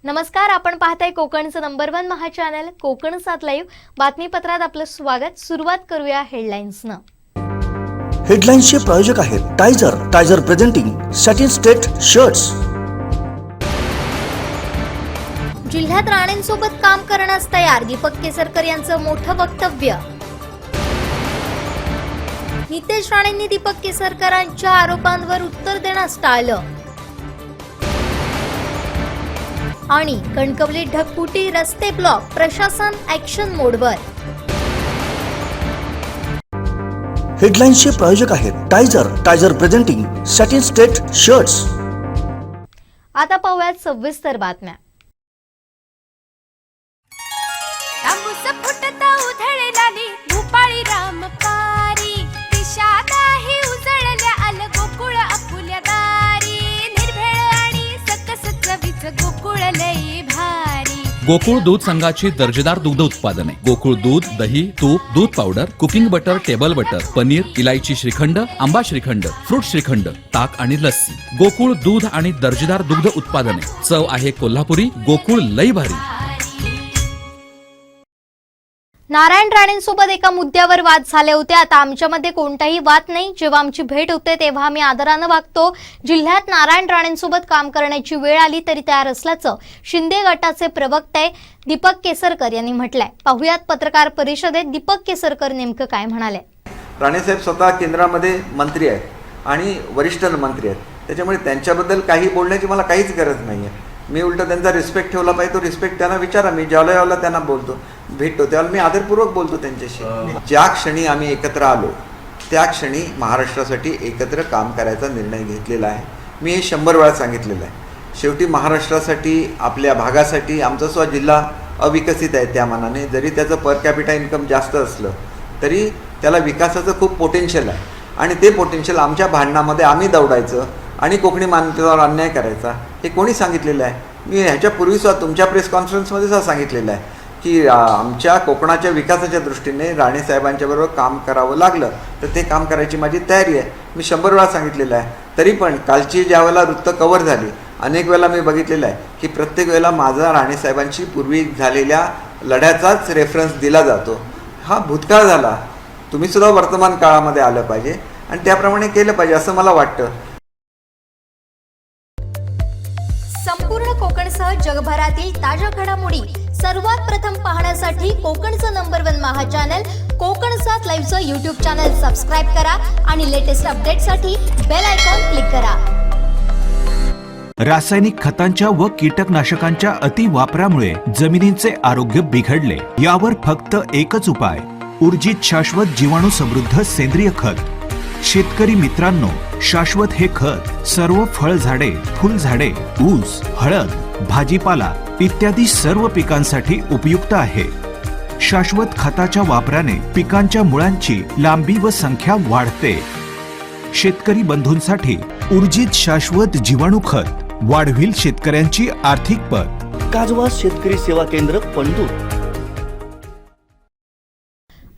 नमस्कार, आपण पाहताय कोकणचं नंबर 1 महा चॅनल कोकण 7 लाईव्ह बातमीपत्रात आपलं स्वागत। सुरुवात करूया हेडलाईन्सनं। हेडलाईन्सचे प्रायोजक आहेत टायझर प्रेझेंटिंग सॅटिन स्टेट शर्ट्स। जिल्ह्यात राणेंसोबत काम करण्यास तयार दीपक केसरकर यांचं मोठं वक्तव्य। नितेश राणेंनी दीपक केसरकरांच्या आरोपांवर उत्तर देण्यास टाळलं। आणि कणकवली ढगफुटी रस्ते ब्लॉक, प्रशासन ऍक्शन मोडवर। हेडलाईन्सचे प्रायोजक आहेत टायझर प्रेझेंटिंग सॅटिन स्टेट शर्ट्स। आता पाहूयात सविस्तर बातम्या। भूपाळी रामपारी दिशादाही उजळल्या आल गोकुळ आपुल्या दारी निर्भेळ आणि सकस चवीच गोकुळ लई भारी। गोकुळ दूध संघाची दर्जेदार दुग्ध उत्पादने गोकुळ दूध, दही, तूप, दूध powder, cooking butter, table butter, paneer, इलायची श्रीखंड, आंबा श्रीखंड, फ्रूट श्रीखंड, ताक आणि लस्सी। गोकुळ दूध आणि दर्जेदार दुग्ध उत्पादने, चव आहे कोल्हापुरी, गोकुळ लई भारी। नारायण राणेंसोबत एका मुद्द्यावर वाद झाले होते। आता आमच्यामध्ये कोणताही वाद नाही। जेव्हा आमची भेट होते तेव्हा आम्ही आदरानं वागतो। जिल्ह्यात नारायण राणेंसोबत काम करण्याची वेळ आली तरी तयार असल्याचं शिंदे गटाचे प्रवक्ते दीपक केसरकर यांनी म्हटलंय। पाहुयात पत्रकार परिषदेत दीपक केसरकर नेमकं काय म्हणाले। राणेसाहेब स्वतः केंद्रामध्ये मंत्री आहेत आणि वरिष्ठ मंत्री आहेत, त्याच्यामुळे त्यांच्याबद्दल काही बोलण्याची मला काहीच गरज नाही आहे। मी उलट त्यांचा रिस्पेक्ट ठेवला पाहिजे, तो रिस्पेक्ट त्यांना विचारा। मी ज्यावेळेला त्यांना बोलतो, भेटतो, त्यावेळेला मी आदरपूर्वक बोलतो त्यांच्याशी। ज्या क्षणी आम्ही एकत्र आलो त्या क्षणी महाराष्ट्रासाठी एकत्र काम करायचा निर्णय घेतलेला आहे। मी हे 100 वेळा सांगितलेलं आहे। शेवटी महाराष्ट्रासाठी, आपल्या भागासाठी आमचा सुद्धा जिल्हा अविकसित आहे त्या मानाने। जरी त्याचं पर कॅपिटा इन्कम जास्त असलं तरी त्याला विकासाचं खूप पोटेन्शियल आहे आणि ते पोटेन्शियल आमच्या भांडणामध्ये आम्ही दौडायचं आणि कोकणी मान्यतेवर अन्याय करायचा हे कोणी सांगितलेलं आहे? मी ह्याच्यापूर्वीसुद्धा तुमच्या प्रेस कॉन्फरन्समध्ये सुद्धा सांगितलेलं आहे की आमच्या कोकणाच्या विकासाच्या दृष्टीने राणेसाहेबांच्याबरोबर काम करावं लागलं तर ते काम करायची माझी तयारी आहे। मी 100 वेळा सांगितलेलं आहे। तरी पण कालची ज्या वेळेला वृत्त कव्हर झाली, अनेक वेळेला मी बघितलेलं आहे की प्रत्येक वेळेला माझा राणेसाहेबांशी पूर्वी झालेल्या लढ्याचाच रेफरन्स दिला जातो। हा भूतकाळ झाला। तुम्हीसुद्धा वर्तमान काळामध्ये आलं पाहिजे आणि त्याप्रमाणे केलं पाहिजे असं मला वाटतं। संपूर्ण कोकणसह जगभरातील ताज्या घडामोडी सर्वात प्रथम पाहण्यासाठी कोकणचं नंबर 1 महा चॅनल कोकण 7 लाईव्हचं यूट्यूब चॅनल सबस्क्राईब करा आणि लेटेस्ट अपडेटसाठी बेल आयकॉन क्लिक करा। रासायनिक खतांच्या व कीटकनाशकांच्या अतिवापरामुळे जमिनींचे आरोग्य बिघडले। यावर फक्त एकच उपाय, ऊर्जित शाश्वत जीवाणू समृद्ध सेंद्रिय खत। शेतकरी मित्रांनो, शाश्वत हे खत सर्व फळझाडे, फुलझाडे, ऊस, हळद, भाजीपाला इत्यादी सर्व पिकांसाठी उपयुक्त आहे। शाश्वत खताच्या वापराने पिकांच्या मुळांची लांबी व संख्या वाढते। शेतकरी बंधूंसाठी ऊर्जित शाश्वत जीवाणू खत वाढविल शेतकऱ्यांची आर्थिक पत। काजवा शेतकरी सेवा केंद्र पंढूर।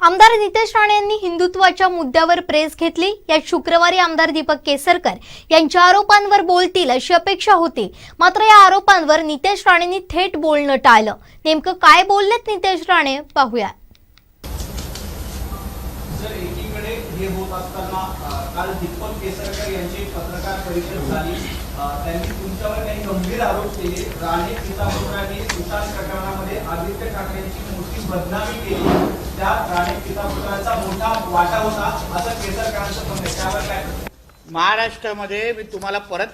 आमदार नितेश राणे यांनी हिंदुत्वाच्या मुद्द्यावर प्रेस घेतली। या शुक्रवारी आमदार दीपक केसरकर यांच्या आरोपांवर बोलतील अशी अपेक्षा होती, मात्र या आरोपांवर नितेश राणेंनी थेट बोलणं टाळलं। नेमकं काय बोललेत नितेश राणे पाहूया। जर एकीकडे हे होत असताना काल दीपक केसरकर यांची पत्रकार परिषद झाली, त्यांनी तुमच्यावर काही गंभीर आरोप केले। राणे पितापुत्रांनी सुशांत प्रकरणामध्ये आदित्य ठाकरेंची मोठी बदनामी केली, त्यात राणे पितापुत्रांचा मोठा वाटा होता असं केसरकरांचं म्हणणं आहे। त्यावर काय? महाराष्ट्रामध्ये मी तुम्हाला परत,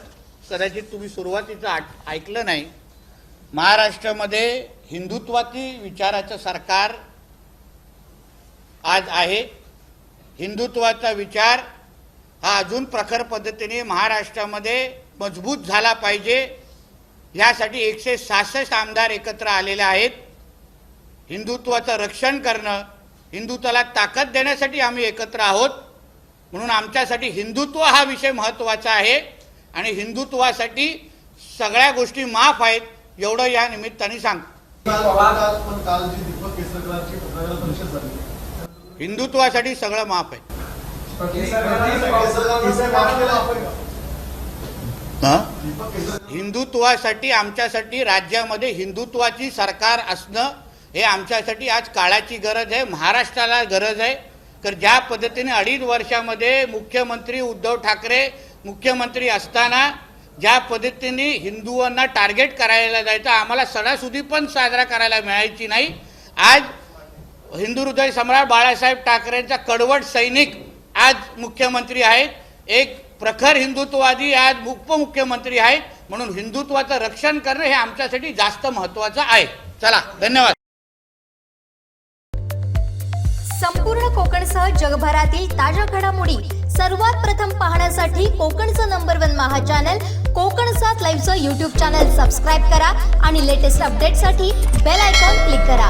कदाचित तुम्ही सुरुवातीचं ऐकलं नाही, महाराष्ट्रामध्ये हिंदुत्वाची विचाराचं सरकार आज आहे। हिंदुत्वाचा विचार हा अजून प्रखर पद्धतीने महाराष्ट्रामध्ये मजबूत झाला पाहिजे, यासाठी 166 आमदार एकत्र आलेले आहेत। हिंदुत्वाचं रक्षण करणं, हिंदुत्वाला ताकद देण्यासाठी आम्ही एकत्र आहोत। म्हणून आमच्यासाठी हिंदुत्व हा विषय महत्त्वाचा आहे आणि हिंदुत्वासाठी सगळ्या गोष्टी माफ आहेत एवढं या निमित्ताने सांगतो। हिंदुत्वासाठी सगळं माफ आहे। हिंदुत्वासाठी आमच्यासाठी राज्यामध्ये हिंदुत्वाची सरकार असणं हे आमच्यासाठी आज काळाची गरज आहे, महाराष्ट्राला गरज आहे. तर ज्या पद्धतीने 2.5 वर्षामध्ये मुख्यमंत्री उद्धव ठाकरे मुख्यमंत्री असताना ज्या पद्धतीने हिंदुओंना टार्गेट करायला जायचं, आम्हाला सणासुदी पण साजरा करायला मिळायची नाही. आज हिंदू हृदय सम्राट बाळासाहेब ठाकरेंचा कडवट सैनिक आज मुख्यमंत्री आहेत, एक प्रखर हिंदुत्ववादी आज उपमुख्यमंत्री आहेत. म्हणून हिंदुत्वाचं रक्षण करणं हे आमच्यासाठी जास्त महत्त्वाचं आहे. चला, धन्यवाद. संपूर्ण कोकणसह जगभरातील ताज्या घडामोडी सर्वात प्रथम पाहण्यासाठी कोकणचं नंबर 1 महा चॅनल कोकण 7 लाईव्हचं यूट्यूब चॅनल सबस्क्राईब करा आणि लेटेस्ट अपडेटसाठी बेल आयकॉन क्लिक करा.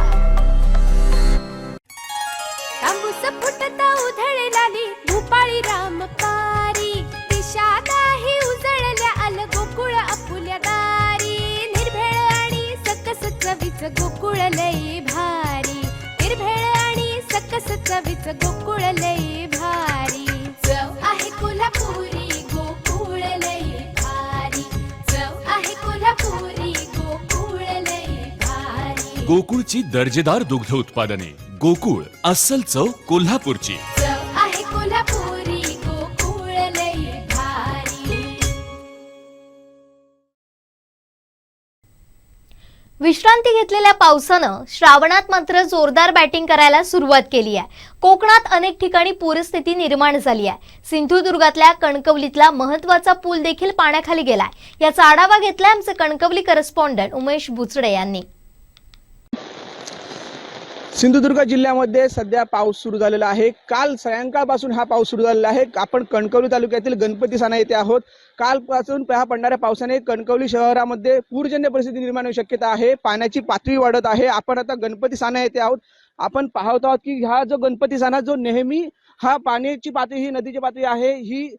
तांबूस फुटता उधळलाली भूपाळी रामपारी, दिशादाही उजळल्या आल गोकुळ आपुल्या दारी. निर्भेळ आणि सकस चवीच गोकुळ लई भारी, निर्भेळ आणि सकस चवीच गोकुळ लई भारी. चव आहे कोल्हापुरी गोकुळ लई भारी, चव आहे कोल्हापुरी गोकुळ लई भारी. गोकुळची दर्जेदार दुग्ध उत्पादने. गोकुळ, अस्सल चव कोल्हापूरची. चव आहे कोल्हापुरी गोकुळ लई भारी. विश्रांती घेतलेल्या पावसानं श्रावणात मात्र जोरदार बॅटिंग करायला सुरुवात केली आहे. कोकणात अनेक ठिकाणी पूरस्थिती निर्माण झाली आहे. सिंधुदुर्गातल्या कणकवलीतला महत्त्वाचा पूल देखील पाण्याखाली गेलाय. याचा आढावा घेतलाय आमचे कणकवली करस्पॉन्डंट उमेश बुचडे यांनी. सिंधुदुर्ग जिल्ह्यामध्ये सध्या पाऊस सुरू झालेला आहे. काल सायंकाळपासून हा पाऊस सुरू झालेला आहे. आपण कणकवली तालुक्यातील गणपती साना येथे आहोत. कालपासून पडणाऱ्या पावसाने कणकवली शहरामध्ये पूरजन्य परिस्थिती निर्माण होण्याची शक्यता आहे. पाण्याची पातळी वाढत आहे. आपण आता गणपती साना येथे आहोत. आपण पाहत आहोत की हा जो गणपती साना जो नेहमी हा पाण्याची पातळी ही नदीची पातळी आहे ही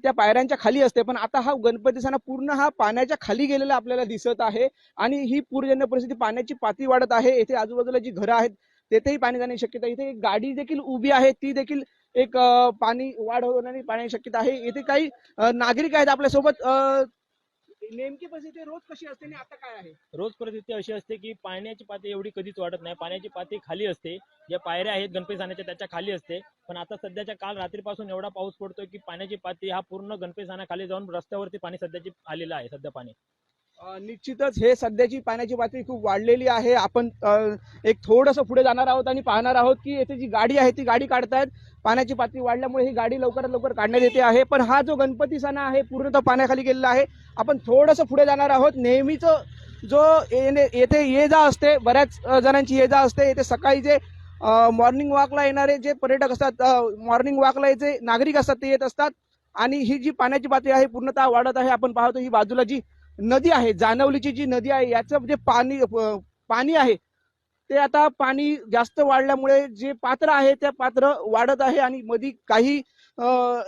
त्या पायऱ्यांच्या खाली असते, पण आता हा गणपती साना पूर्ण हा पाण्याच्या खाली गेलेला आपल्याला दिसत आहे. आणि ही पूरजन्य परिस्थिती पाण्याची पातळी वाढत आहे. येथे आजूबाजूला जी घरं आहेत तेथेही पाणी जाण्याची शक्यता. इथे एक गाडी देखील उभी आहे, ती देखील एक पाणी वाढ होणारी पाण्याची शक्यता आहे. येथे काही नागरिक आहेत आपल्यासोबत. नेमकी परिस्थिती रोज कशी असते आणि आता काय आहे? रोज परिस्थिती अशी असते की पाण्याची पातळी एवढी कधीच वाढत नाही. पाण्याची पातळी खाली असते. ज्या पायऱ्या आहेत गणपती साण्याच्या त्याच्या खाली असते. पण आता सध्याच्या काल रात्रीपासून एवढा पाऊस पडतोय की पाण्याची पातळी हा पूर्ण गणपती साना खाली जाऊन रस्त्यावरती पाणी सध्याची आलेलं आहे. सध्या पाणी निश्चितच हे सध्याची पाण्याची पातळी खूप वाढलेली आहे. आपण एक थोडंसं पुढे जाणार आहोत आणि पाहणार आहोत की येथे जी गाडी आहे ती गाडी काढतायत. पाण्याची पातळी वाढल्यामुळे ही गाडी लवकरात लवकर काढण्यात येते आहे. पण हा जो गणपती साना आहे पूर्णतः पाण्याखाली गेलेला आहे. आपण थोडंसं पुढे जाणार आहोत. नेहमीच जो येथे ये जा असते, बऱ्याच जणांची ये जा असते. येथे सकाळी जे मॉर्निंग वॉकला येणारे जे पर्यटक असतात, मॉर्निंग वॉकला जे नागरिक असतात ते येत असतात. आणि ही जी पाण्याची पातळी आहे पूर्णतः वाढत आहे. आपण पाहतो ही बाजूला जी नदी आहे, जानवलीची जी नदी आहे, याचं जे पाणी आहे ते आता पाणी जास्त वाढल्यामुळे जे पात्र आहे ते पात्र वाढत आहे. आणि मध्ये काही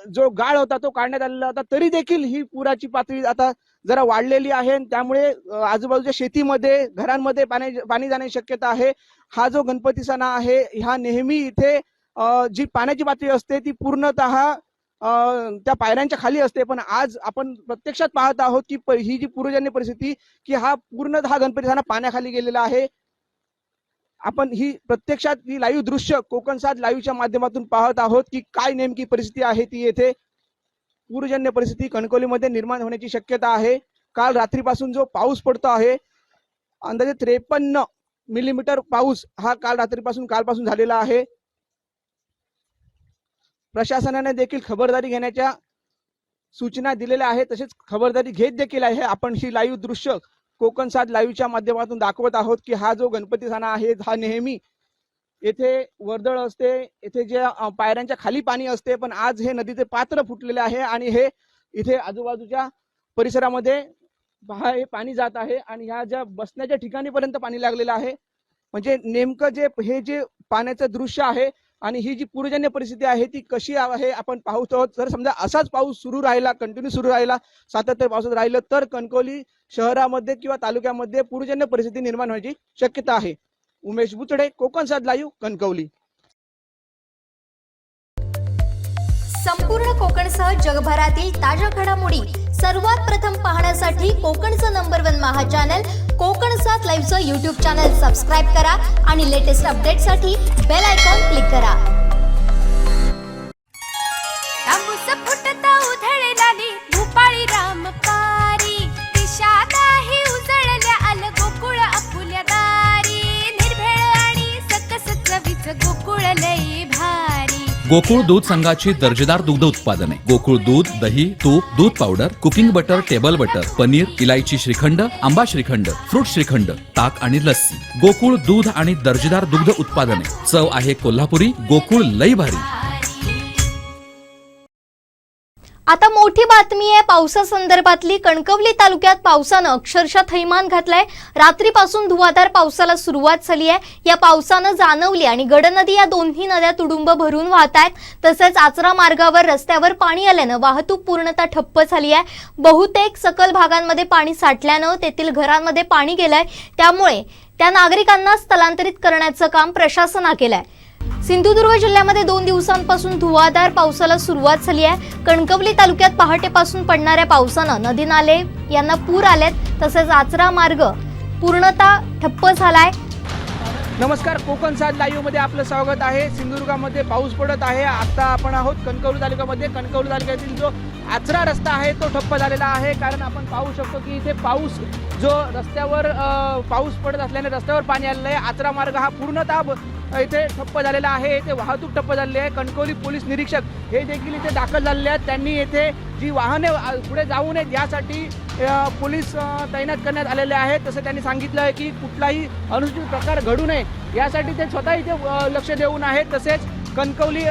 जो गाळ होता तो काढण्यात आलेला होता, तरी देखील ही पुराची पातळी आता जरा वाढलेली आहे. त्यामुळे आजूबाजूच्या शेतीमध्ये घरांमध्ये पाणी जाण्याची शक्यता आहे. हा जो गणपती साना आहे हा नेहमी इथे जी पाण्याची पातळी असते ती पूर्णतः त्या पायऱ्यांच्या खाली असते. पण आज आपण प्रत्यक्षात पाहत आहोत की ही जी पूरजन्य परिस्थिती की हा पूर्णतः गणपती साना पाण्याखाली गेलेला आहे. आपण ही प्रत्यक्षात ही लाईव्ह दृश्य कोकण 7 लाईव्हच्या माध्यमातून पाहत आहोत की काय नेमकी परिस्थिती आहे ती. येथे पूरजन्य परिस्थिती कणकवलीमध्ये निर्माण होण्याची शक्यता आहे. काल रात्रीपासून जो पाऊस पडतो आहे अंदाजे 53 मिलीमीटर पाऊस हा कालपासून झालेला आहे. प्रशासनाने देखील खबरदारी घेण्याच्या सूचना दिलेल्या आहेत, तसेच खबरदारी घेत देखील आहे. आपण ही लाईव्ह दृश्य कोकण 7 लाईव्हच्या माध्यमातून दाखवत आहोत की हा जो गणपती साना आहे हा नेहमी येथे वर्दळ असते, येथे जे पायऱ्यांच्या खाली पाणी असते, पण आज हे नदीचे पात्र फुटलेले आहे आणि हे इथे आजूबाजूच्या परिसरामध्ये हे पाणी जात आहे आणि ह्या ज्या बसण्याच्या ठिकाणीपर्यंत पाणी लागलेलं आहे. म्हणजे नेमकं हे जे पाण्याचं दृश्य आहे आणि ही जी पूरजन्य परिस्थिती आहे ती कशी आहे आपण पाहत आहोत. जर समजा असाच पाऊस सुरू राहिला, कंटिन्यू सुरू राहिला, सातत्य पावसात राहिलं तर कणकवली शहरामध्ये किंवा तालुक्यामध्ये पूरजन्य परिस्थिती निर्माण होण्याची शक्यता आहे. उमेश बुचडे, कोकण 7 लाईव्ह, कणकवली. संपूर्ण कोकणसह जगभरातील ताज्या घडामोडी सर्वात प्रथम पाहण्यासाठी कोकणचं नंबर 1 महा चॅनल कोकण 7 लाईव्हचं यूट्यूब चॅनल सबस्क्राईब करा आणि लेटेस्ट अपडेटसाठी बेल आयकॉन क्लिक करा. तांबूस फुटता उधळलाली भूपाळी रामपारी दिशा नाही उजळल्या आल गोकुळ आपुल्या दारी निर्भेळ आणि सकस चवीच गोकुळ लई भारी. गोकुळ दूध संघाची दर्जेदार दुग्ध उत्पादने गोकुळ दूध, दही, तूप, दूध powder, cooking butter, table butter, paneer, इलायची श्रीखंड, आंबा श्रीखंड, फ्रूट श्रीखंड, ताक आणि लस्सी. गोकुळ दूध आणि दर्जेदार दुग्ध उत्पादने. चव आहे कोल्हापुरी. गोकुळ लई भारी. आता मोठी बातमी आहे पावसासंदर्भातली. कणकवली तालुक्यात पावसानं अक्षरशः थैमान घातलंय. रात्रीपासून धुवाधार पावसाला सुरुवात झाली आहे. या पावसानं जानवली आणि गडनदी या दोन्ही नद्या तुडुंब भरून वाहत आहेत. तसेच आचरा मार्गावर रस्त्यावर पाणी आल्यानं वाहतूक पूर्णतः ठप्प झाली आहे. बहुतेक सखल भागांमध्ये पाणी साठल्यानं तेथील घरांमध्ये पाणी गेलंय. त्यामुळे त्या नागरिकांना स्थलांतरित करण्याचं काम प्रशासनानं केलंय. सिंधुदुर्ग जिल्ह्यामध्ये 2 दिवसांपासून धुवाधार पावसाला सुरुवात झाली आहे. कणकवली तालुक्यात पहाटेपासून पडणाऱ्या पावसानं नदी नाले यांना पूर आलेत. तसेच आचरा मार्ग पूर्णतः ठप्प झालाय. नमस्कार, कोकण 7 लाईव्ह मध्ये आपलं स्वागत आहे. सिंधुदुर्गामध्ये पाऊस पडत आहे. आता आपण आहोत कणकवली तालुक्यामध्ये. कणकवली तालुक्यातील जो आचरा रस्ता आहे तो ठप्प झालेला आहे. कारण आपण पाहू शकतो की इथे पाऊस जो रस्त्यावर पाऊस पडत असल्याने रस्त्यावर पाणी आलेलं आहे. आचरा मार्ग हा पूर्णतः इथे ठप्प झालेला आहे. इथे वाहतूक ठप्प झालेली आहे. कणकवली पोलीस निरीक्षक हे देखील इथे दाखल झालेले आहेत. त्यांनी येथे जी वाहने पुढे जाऊ नयेत यासाठी पोलीस तैनात करण्यात आलेले आहेत. तसं त्यांनी सांगितलं आहे की कुठलाही अनुचित प्रकार घडू नये यासाठी ते स्वतः इथे लक्ष देऊन आहेत. तसेच कणकवली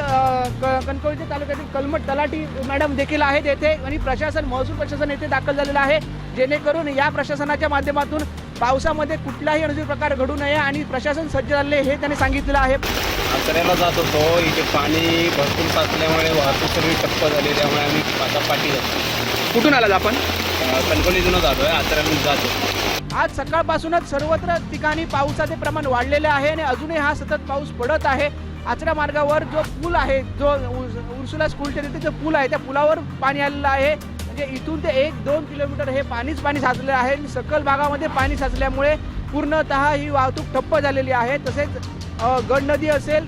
तालुक्यातील कलमट तलाठी मॅडम देखील आहेत येथे आणि प्रशासन महसूल प्रशासन येथे दाखल झालेलं आहे. जेणेकरून या प्रशासनाच्या माध्यमातून पावसामध्ये कुठलाही अनुचित प्रकार घडू नये आणि प्रशासन सज्ज झाले हे त्यांनी सांगितलेलं आहे. आचऱ्याला जात होतो. इथे पाणी भरपूर साचल्यामुळे वाहतूक सगळी ठप्प झाली. त्यामुळे आम्ही आता पाठी जातो. कुठून आलात आपण? कणकवलीतूनच जातोय. आचऱ्यातून जातो. आज सकाळपासूनच सर्वत्र ठिकाणी पावसाचे प्रमाण वाढलेले आहे आणि अजूनही हा सतत पाऊस पडत आहे. आचरा मार्गावर जो पूल आहे, जो उर्सुला स्कूलच्या तिथे जो पूल आहे त्या पुलावर पाणी आलेलं आहे. म्हणजे इथून ते 1-2 किलोमीटर हे पाणी साचलेलं आहे. सकल भागामध्ये पाणी साचल्यामुळे पूर्णतः ही वाहतूक ठप्प झालेली आहे. तसेच गड नदी असेल,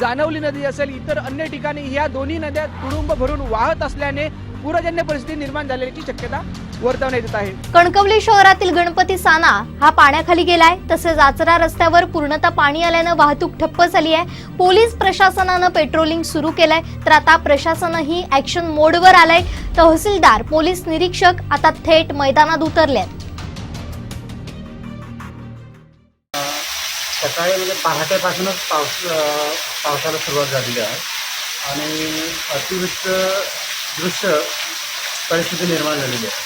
जानवली नदी असेल, इतर अन्य ठिकाणी या दोन्ही नद्या तुडुंब भरून वाहत असल्याने पूरजन्य परिस्थिती निर्माण झाल्याची शक्यता वर्तवण्यात येत आहे. कणकवली शहरातील गणपती साना हा पाण्याखाली गेलाय. तसेच आचरा रस्त्यावर पूर्णतः पाणी आल्यानं वाहतूक ठप्प झाली आहे. पोलीस प्रशासनानं पेट्रोलिंग सुरू केलंय. तर आता प्रशासनही ऍक्शन मोडवर आलंय. तहसीलदार, पोलीस निरीक्षक आता थेट मैदानात उतरलेत. सकाळी म्हणजे पहाटेपासूनच पावसाला सुरुवात झालेली आहे आणि अतिवृष्ट दृश्य परिस्थिती निर्माण झालेली आहे.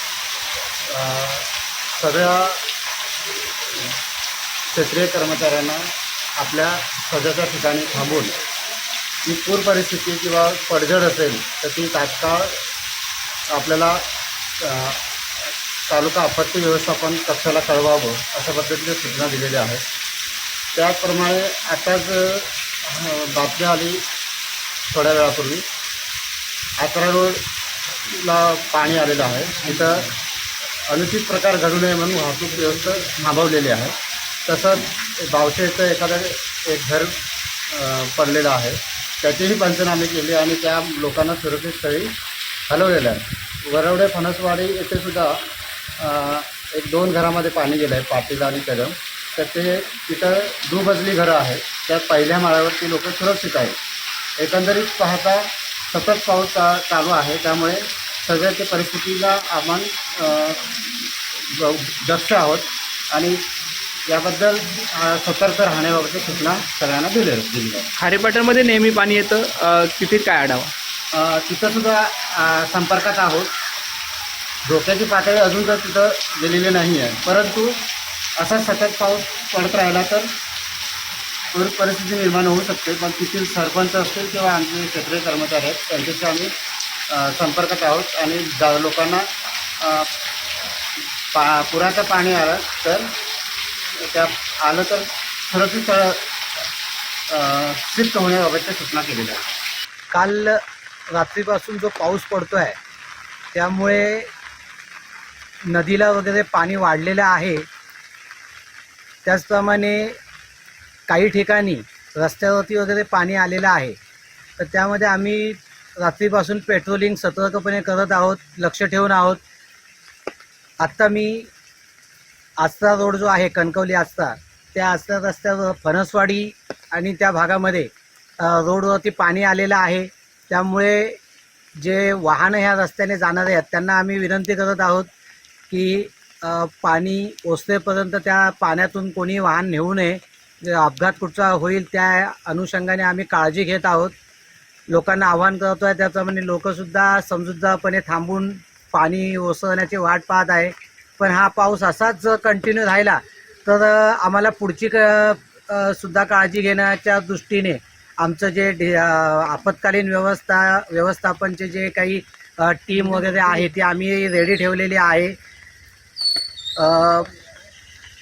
सगळ्या क्षेत्रीय कर्मचाऱ्यांना आपल्या सध्याच्या ठिकाणी थांबून ही पूर परिस्थिती किंवा पडझड असेल तर ती तात्काळ आपल्याला तालुका आपत्ती व्यवस्थापन कक्षाला कळवावं अशा पद्धतीने सूचना दिलेल्या आहेत. त्याचप्रमाणे आताच बातमी आली थोड्या वेळापूर्वी आचरा रोडला पाणी आलेलं आहे. तिथं अनुचित प्रकार घडू नये म्हणून वाहतूक व्यवस्था थांबवलेली आहे. तसंच बावशे इथं एक घर पडलेलं आहे. त्याचीही पंचनामे केली आणि त्या लोकांना सुरक्षित स्थळी हलवलेलं आहे. वरवडे फणसवाडी येथे सुद्धा 1-2 घरामध्ये पाणी गेलं आहे, पाटील आणि कदम. तर ते तिथं दुमजली घरं आहेत. त्यात पहिल्या माळ्यावरती लोक सुरक्षित आहेत. एकंदरीत पाहता सतत पाऊस चालू आहे. त्यामुळे सगळ्या परिस्थितीला आपण दक्ष आहोत आणि याबद्दल सतर्क राहण्याबाबतची सूचना सगळ्यांना दिली आहे. खारेपाटणमध्ये नेहमी पाणी येतं, तिथे काय आढावा? तिथं सुद्धा संपर्कात आहोत. धोक्याची पातळी अजून तर तिथं गेलेली नाही आहे. परंतु असा सतत पाऊस पडत राहिला तर पूर परिस्थिती निर्माण होऊ शकते. पण तेथील सरपंच असतील किंवा आमचे क्षेत्रीय कर्मचारी आहेत त्यांच्याशी आम्ही संपर्कात आहोत आणि लोकांना पुराचं पाणी आलं तर सुरक्षित शिफ्ट होण्याबाबतच्या सूचना केलेल्या आहेत. काल रात्रीपासून जो पाऊस पडतो आहे त्यामुळे नदीला वगैरे पाणी वाढलेलं आहे, त्याचप्रमाणे काही ठिकाणी रस्त्यावरती वगैरे पाणी आलेलं आहे. तर त्यामध्ये आम्ही रात्रीपासून पेट्रोलिंग सतर्कपणे करत आहोत, लक्ष ठेवून आहोत. आत्ता मी आस्था रोड जो आहे कणकवली आस्था, त्या आस्था रस्त्यावर फणसवाडी आणि त्या भागामध्ये रोडवरती पाणी आलेलं आहे. त्यामुळे जे वाहनं ह्या रस्त्याने जाणारे आहेत त्यांना आम्ही विनंती करत आहोत की पाणी ओसरेपर्यंत त्या पाण्यातून कोणी वाहन नेऊ नये. जे अपघात कुठचा होईल त्या अनुषंगाने आम्ही काळजी घेत आहोत. लोकांना आवाहन करतो आहे, त्याप्रमाणे लोकंसुद्धा समजूतदारपणे थांबून पाणी ओसरण्याची वाट पाहत आहे. पण हा पाऊस असाच कंटिन्यू राहिला तर आम्हाला पुढची सुद्धा काळजी घेण्याच्या दृष्टीने आमचं जे आपत्कालीन व्यवस्थापनचे जे काही टीम वगैरे आहे ती आम्ही रेडी ठेवलेली आहे.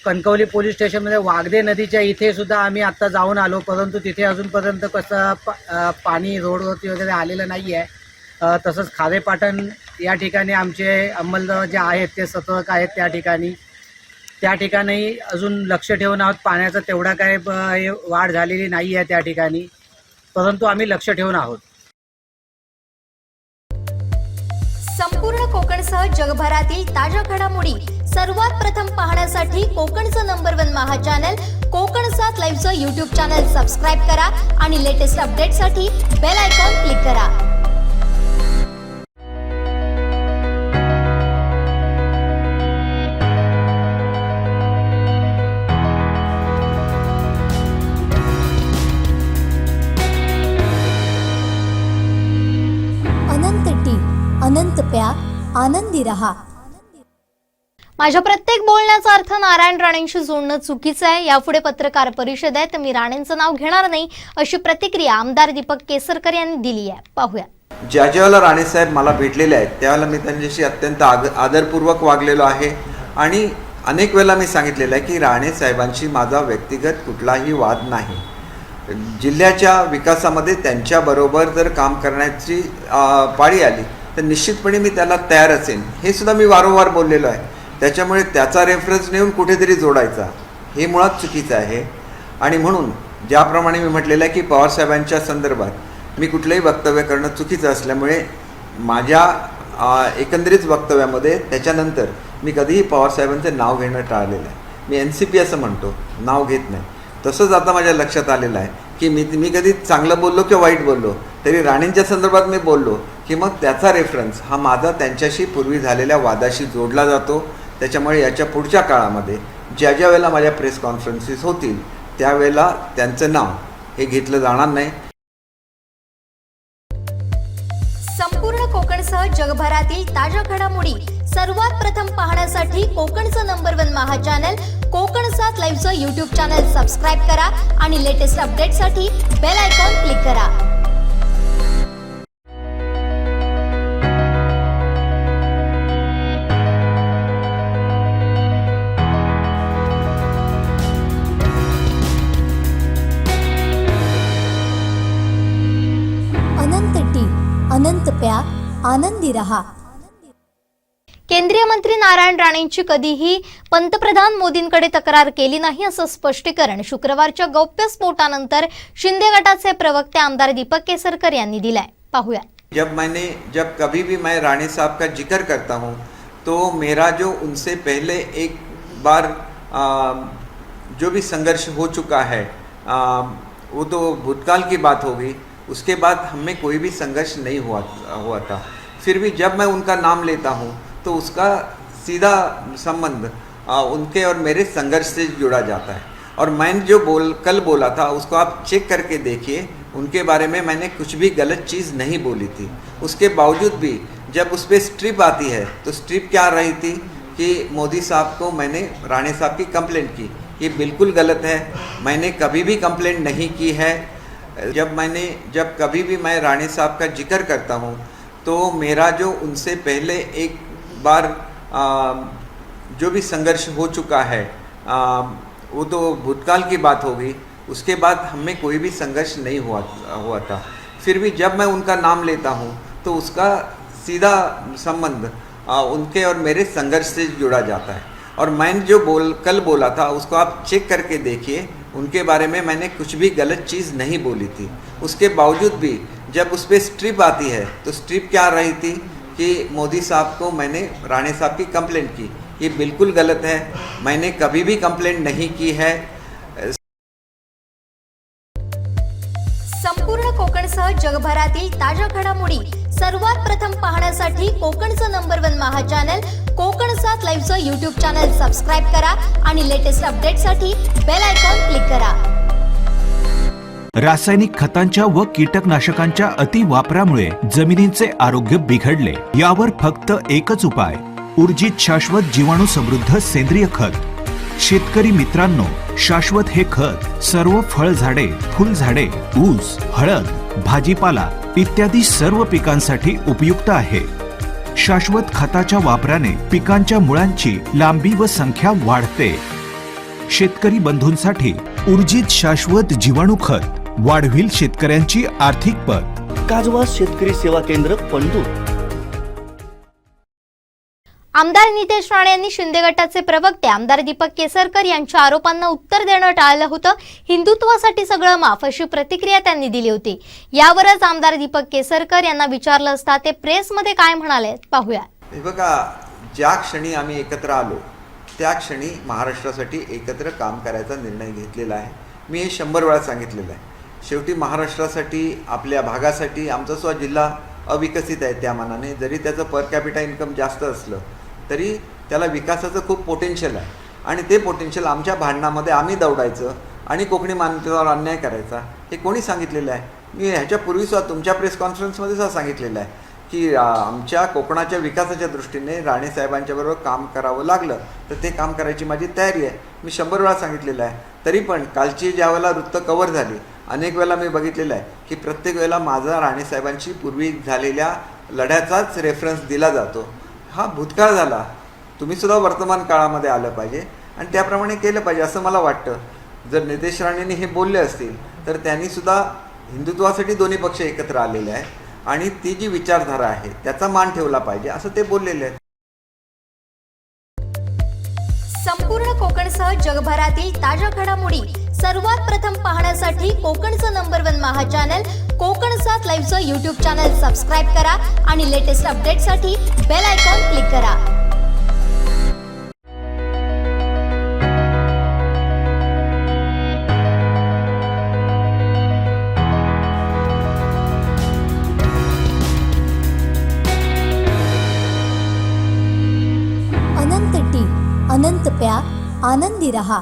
कणकवली पोलीस स्टेशनमध्ये वागदे नदीच्या इथे सुद्धा आम्ही आत्ता जाऊन आलो, परंतु तिथे अजूनपर्यंत कसं पाणी रोडवरती वगैरे आलेलं नाही आहे. तसंच खारेपाटण या ठिकाणी आमचे अंमलदार जे आहेत ते सतर्क आहेत. त्या ठिकाणी अजून लक्ष ठेवून आहोत. पाण्याचा तेवढा काय वाढ झालेली नाही आहे त्या ठिकाणी, परंतु आम्ही लक्ष ठेवून आहोत. संपूर्ण कोकणसह जगभरातील ताज्या घडामोडी सर्वात प्रथम पाहण्यासाठी कोकणचं नंबर 1 महा चॅनल कोकण 7 लाईव्हचं यूट्यूब चॅनल सबस्क्राईब करा आणि लेटेस्ट अपडेटसाठी बेल आयकॉन क्लिक करा. अनंत टीव्ही, अनंत प्यार, आनंदी रहा. माझ्या प्रत्येक बोलण्याचा अर्थ नारायण राणेंशी जोडणं चुकीचं आहे. यापुढे पत्रकार परिषदेत मी राणेंचं नाव घेणार नाही, अशी प्रतिक्रिया आमदार दीपक केसरकर यांनी दिली आहे. पाहूया. ज्या ज्यावेळेला राणेसाहेब मला भेटलेले आहेत त्यावेळेला मी त्यांच्याशी अत्यंत आदरपूर्वक वागलेलो आहे आणि अनेक वेळेला मी सांगितलेलं आहे की राणेसाहेबांशी माझा व्यक्तिगत कुठलाही वाद नाही. जिल्ह्याच्या विकासामध्ये त्यांच्याबरोबर जर काम करण्याची पाळी आली तर निश्चितपणे मी त्याला तयार असेन, हे सुद्धा मी वारंवार बोललेलो आहे. त्याच्यामुळे त्याचा रेफरन्स नेऊन कुठेतरी जोडायचा हे मुळात चुकीचं आहे. आणि म्हणून ज्याप्रमाणे मी म्हटलेलं आहे की पवारसाहेबांच्या संदर्भात मी कुठलंही वक्तव्य करणं चुकीचं असल्यामुळे माझ्या एकंदरीत वक्तव्यामध्ये त्याच्यानंतर मी कधीही पवारसाहेबांचं नाव घेणं टाळलेलं आहे. मी NCP असं म्हणतो, नाव घेत नाही. तसंच आता माझ्या लक्षात आलेलं आहे की मी कधी चांगलं बोललो किंवा वाईट बोललो तरी राणेंच्या संदर्भात मी बोललो की मग त्याचा रेफरन्स हा माझा त्यांच्याशी पूर्वी झालेल्या वादाशी जोडला जातो. त्याच्यामुळे याच्या पुढच्या काळामध्ये ज्या ज्या वेळेला माझ्या प्रेस कॉन्फरन्सेस होतील त्यावेळेला त्यांचं नाव हे घेतलं जाणार नाही. संपूर्ण कोकणसह जगभरातील ताज्या घडामोडी सर्वात प्रथम पाहण्यासाठी कोकणचं नंबर 1 महा चॅनल कोकण 7 लाईव्हचं यूट्यूब चॅनल सबस्क्राईब करा आणि लेटेस्ट अपडेटसाठी बेल आयकॉन क्लिक करा. अनंत टीव्ही, अनंत प्यार, आनंदी रहा. केंद्रीय मंत्री नारायण राणेंची कधीही पंतप्रधान मोदींकडे तक्रार केली नाही, असं स्पष्टीकरण शुक्रवारच्या गौप्यस्फोटानंतर शिंदे गटाचे प्रवक्ते आमदार दीपक केसरकर यांनी दिलंय. पाहूया. जब कभी भी मैं राणे साहब का जिक्र करता हूँ तो मेरा जो उनसे पहले एक बार जो भी संघर्ष हो चुका है वो तो भूतकाल की बात होगी. उसके बाद हमें कोई भी संघर्ष नहीं हुआ था. फिर भी जब मैं उनका नाम लेता हूँ तो उसका सीधा संबंध उनके और मेरे संघर्ष से जुड़ा जाता है. और मैंने जो कल बोला था उसको आप चेक करके देखिए. उनके बारे में मैंने कुछ भी गलत चीज़ नहीं बोली थी. उसके बावजूद भी जब उस पर स्ट्रिप आती है तो स्ट्रिप क्या रही थी कि मोदी साहब को मैंने राणे साहब की कंप्लेंट की. ये बिल्कुल गलत है. मैंने कभी भी कंप्लेंट नहीं की है. जब कभी भी मैं राणे साहब का जिक्र करता हूँ तो मेरा जो उनसे पहले एक बार जो भी संघर्ष हो चुका है वो तो भूतकाल की बात होगी. उसके बाद हमें कोई भी संघर्ष नहीं हुआ था. फिर भी जब मैं उनका नाम लेता हूँ तो उसका सीधा संबंध उनके और मेरे संघर्ष से जुड़ा जाता है। और मैंने जो कल बोला था उसको आप चेक करके देखिए, उनके बारे में मैंने कुछ भी गलत चीज़ नहीं बोली थी। उसके बावजूद भी जब उस पर स्ट्रिप आती है तो स्ट्रिप क्या रही थी कि मोदी साहब को मैंने राणे साहब की कंप्लेंट की। ये बिल्कुल गलत है, मैंने कभी भी कंप्लेंट नहीं की है। संपूर्ण कोकणसह जगभरातील ताज्या घडामोडी सर्वात प्रथम पाहण्यासाठी कोकणचं नंबर 1 महा चॅनल कोकण 7 लाईव्हचं यूट्यूब चॅनल सबस्क्राईब करा आणि लेटेस्ट अपडेटसाठी बेल आयकॉन क्लिक करा। रासायनिक खतांच्या व कीटकनाशकांच्या अतिवापरामुळे जमिनींचे आरोग्य बिघडले। यावर फक्त एकच उपाय, ऊर्जित शाश्वत जीवाणू समृद्ध सेंद्रिय खत। शेतकरी मित्रांनो, शाश्वत हे खत सर्व फळझाडे, फुलझाडे, ऊस, हळद, भाजीपाला इत्यादी सर्व पिकांसाठी उपयुक्त आहे। शाश्वत खताच्या वापराने पिकांच्या मुळांची लांबी व संख्या वाढते। शेतकरी बंधूंसाठी ऊर्जित शाश्वत जीवाणू खत वाढविल शेतकऱ्यांची आर्थिक पत। काजवा शेतकरी सेवा केंद्र पंढूर। आमदार नितेश राणे यांनी शिंदे गटाचे प्रवक्ते आमदार दीपक केसरकर यांच्या आरोपांना उत्तर देणं टाळलं होतं। हिंदुत्वासाठी सगळं माफ अशी प्रतिक्रिया त्यांनी दिली होती। यावरच आमदार दीपक केसरकर यांना विचारलं असता ते प्रेसमध्ये काय म्हणाले पाहूया। हे बघा, ज्या क्षणी आम्ही एकत्र आलो त्या क्षणी महाराष्ट्रासाठी एकत्र काम करायचा निर्णय घेतलेला आहे। मी हे 100 वेळा सांगितलेलं आहे। शेवटी महाराष्ट्रासाठी, आपल्या भागासाठी आमचा सुद्धा जिल्हा अविकसित आहे त्या मानाने। जरी त्याचं पर कॅपिटा इन्कम जास्त असलं तरी त्याला विकासाचं खूप पोटेन्शियल आहे आणि ते पोटेन्शियल आमच्या भांडणामध्ये आम्ही दौडायचं आणि कोकणी मान्यतेवर अन्याय करायचा हे कोणी सांगितलेलं आहे? मी ह्याच्यापूर्वीसुद्धा तुमच्या प्रेस कॉन्फरन्समध्ये सुद्धा सांगितलेलं आहे की आमच्या कोकणाच्या विकासाच्या दृष्टीने राणे साहेबांच्याबरोबर काम करावं लागलं तर ते काम करायची माझी तयारी आहे। मी 100 वेळा सांगितलेलं आहे। तरी पण कालची ज्या वेळेला वृत्त कव्हर झाली अनेक वेळेला मी बघितलेलं आहे की प्रत्येक वेळेला माझा राणे साहेबांशी पूर्वी झालेल्या लढ्याचाच रेफरन्स दिला जातो। हा भूतकाळ झाला, तुम्हीसुद्धा वर्तमान काळामध्ये आलं पाहिजे आणि त्याप्रमाणे केलं पाहिजे असं मला वाटतं। जर नितेश राणेंनी हे बोलले असतील तर त्यांनीसुद्धा हिंदुत्वासाठी दोन्ही पक्ष एकत्र आलेले आहेत आणि ती जी विचारधारा आहे त्याचा मान ठेवला पाहिजे असं ते बोललेले आहेत। संपूर्ण कोकणसह जगभरातील ताज्या घडामोडी सर्वात प्रथम पाहण्यासाठी कोकणचं नंबर 1 महा चॅनल कोकण 7 लाईव्हचं यूट्यूब चॅनल सबस्क्राईब करा आणि लेटेस्ट अपडेटसाठी बेल आयकॉन क्लिक करा। अनंत टी, अनंत प्या, आनंदी रहा।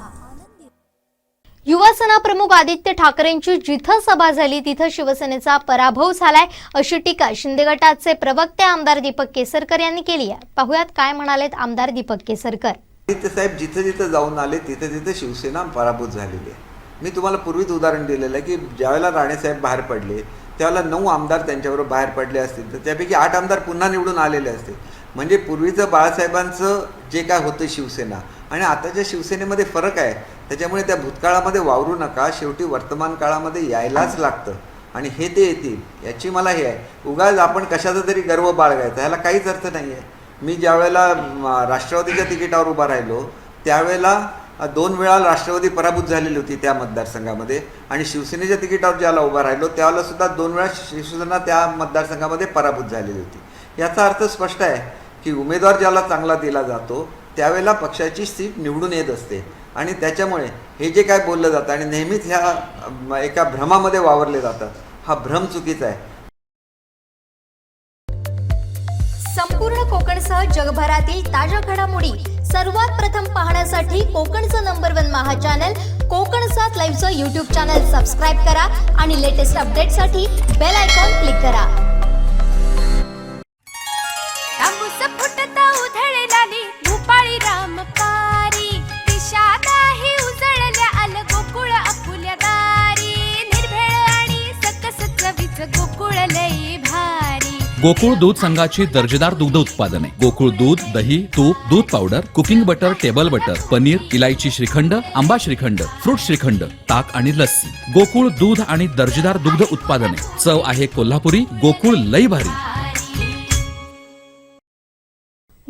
युवासेना प्रमुख आदित्य ठाकरेंची जिथं सभा झाली तिथं शिवसेनेचा पराभव झालाय अशी टीका शिंदे गटाचे प्रवक्ते आमदार दीपक केसरकर यांनी केली आहे। पाहुयात काय म्हणालेत आमदार दीपक केसरकर। आदित्य साहेब जिथे जिथे जाऊन आले तिथे तिथे शिवसेना पराभूत झालेली आहे। मी तुम्हाला पूर्वीच उदाहरण दिलेलं आहे की ज्यावेळेला राणे साहेब बाहेर पडले त्यावेळेला 9 आमदार त्यांच्याबरोबर बाहेर पडले असतील तर त्यापैकी 8 आमदार पुन्हा निवडून आलेले असतील। म्हणजे पूर्वीचं बाळासाहेबांचं जे काय होतं शिवसेना आणि आताच्या शिवसेनेमध्ये फरक आहे। त्याच्यामुळे त्या भूतकाळामध्ये वावरू नका, शेवटी वर्तमान काळामध्ये यायलाच लागतं आणि हे ते येतील याची मला हे आहे। उगाच आपण कशाचा तरी गर्व बाळगायचा ह्याला काहीच अर्थ नाही आहे। मी ज्या वेळेला राष्ट्रवादीच्या तिकिटावर उभा राहिलो त्यावेळेला 2 वेळा राष्ट्रवादी पराभूत झालेली होती त्या मतदारसंघामध्ये आणि शिवसेनेच्या तिकिटावर ज्याला उभा राहिलो त्यावेळेला सुद्धा 2 वेळा शिवसेना त्या मतदारसंघामध्ये पराभूत झालेली होती। याचा अर्थ स्पष्ट आहे की उमेदवार ज्याला चांगला दिला जातो त्यावेळेला पक्षाची सीट निवडून येत असते आणि त्याच्यामुळे हे जे काय बोललं जातं आणि नेहमीच ह्या एका भ्रमामध्ये वावरले जातात, हा भ्रम चुकीचा आहे। संपूर्ण कोकणसह जगभरातील ताज्या घडामोडी सर्वात प्रथम पाहण्यासाठी कोकणचं नंबर 1 महा चॅनल कोकण 7 लाईव्हचं यूट्यूब चॅनल सबस्क्राईब करा आणि लेटेस्ट अपडेटसाठी बेल आयकॉन क्लिक करा। तांबूस फुटता उधळलाली भूपाळी रामपारी दिशा नाही उजळल्या आल गोकुळ आपुल्या दारी निर्भेळ आणि सकस चवीचं गोकुळ लई भारी। गोकुळ दूध संघाची दर्जेदार दुग्ध उत्पादने गोकुळ दूध, दही, तूप, दूध powder, cooking butter, table butter, paneer, इलायची श्रीखंड, आंबा श्रीखंड, फ्रूट श्रीखंड, ताक आणि लस्सी। गोकुळ दूध आणि दर्जेदार दुग्ध उत्पादने, चव आहे कोल्हापुरी, गोकुळ लई भारी।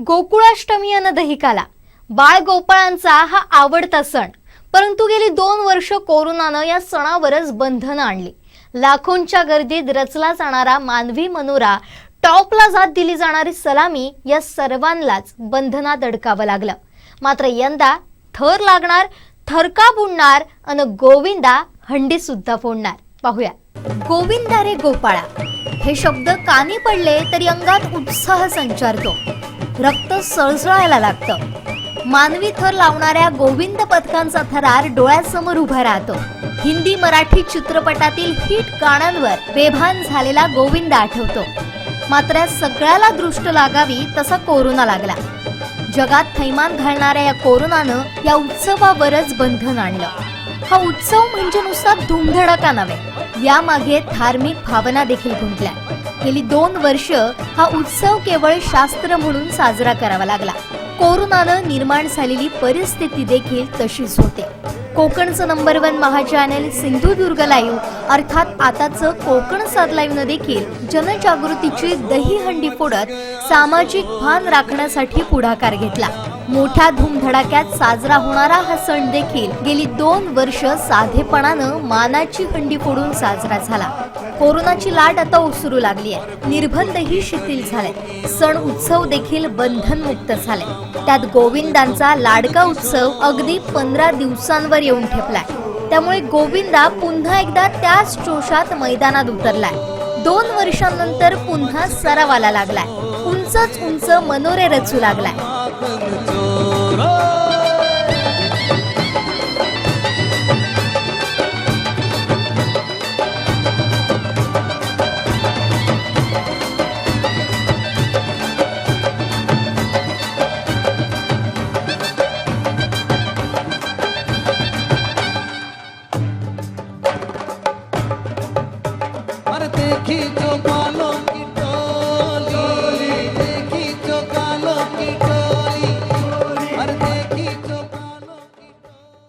गोकुळाष्टमी अन दहिकाला बाळ गोपाळांचा हा आवडता सण, परंतु गेली 2 वर्ष कोरोनानं या सणावरच बंधनं आणली. लाखोंच्या गर्दीत रचला जाणारा मानवी मनोरा, टॉपला जात दिली जाणारी सलामी, या सर्वांनाच बंधनात अडकावं लागलं. मात्र यंदा थर लागणार, थरका बुडणार अन गोविंदा हंडी सुद्धा फोडणार. पाहूया. गोविंदा रे गोपाळा हे शब्द कानी पडले तरी अंगात उत्साह संचारतो, रक्त सळसळायला लागतं. मानवी थर लावणाऱ्या गोविंद पथकांचा थरार डोळ्यासमोर उभा राहतो. हिंदी मराठी चित्रपटातील हिट गाण्यांवर बेभान झालेला गोविंद आठवतो. मात्र या सगळ्याला दृष्ट लागावी तसा कोरोना लागला. जगात थैमान घालणाऱ्या या कोरोनानं या उत्सवावरच बंधन आणलं. हा उत्सव म्हणजे नुसता धुमधडाका नव्हे, यामागे धार्मिक भावना देखील गुंतल्या. गेली 2 वर्ष हा उत्सव केवळ शास्त्र म्हणून साजरा करावा लागला. कोरोनानं निर्माण झालेली परिस्थिती देखील तशीच होते. कोकणचं नंबर 1 महा चॅनेल सिंधुदुर्ग लाईव्ह अर्थात आताचं कोकण सात लाईव्हनं देखील जनजागृतीची दहीहंडी फोडत सामाजिक भान राखण्यासाठी पुढाकार घेतला. मोठ्या धूमधडाक्यात साजरा होणारा हा सण देखील गेली 2 वर्ष साधेपणानं मानाची हंडी फोडून साजरा झाला. कोरोनाची लाट आता ओसरू लागली आहे. निर्बंधही शिथिल झाले. सण उत्सव देखील बंधनमुक्त झाले. त्यात गोविंदांचा लाडका उत्सव अगदी 15 दिवसांवर येऊन ठेपलाय. त्यामुळे गोविंदा पुन्हा एकदा त्याच जोशात मैदानात उतरलाय. 2 वर्षांनंतर पुन्हा सरावाला लागलाय. उंचच उंच मनोरे रचू लागलाय.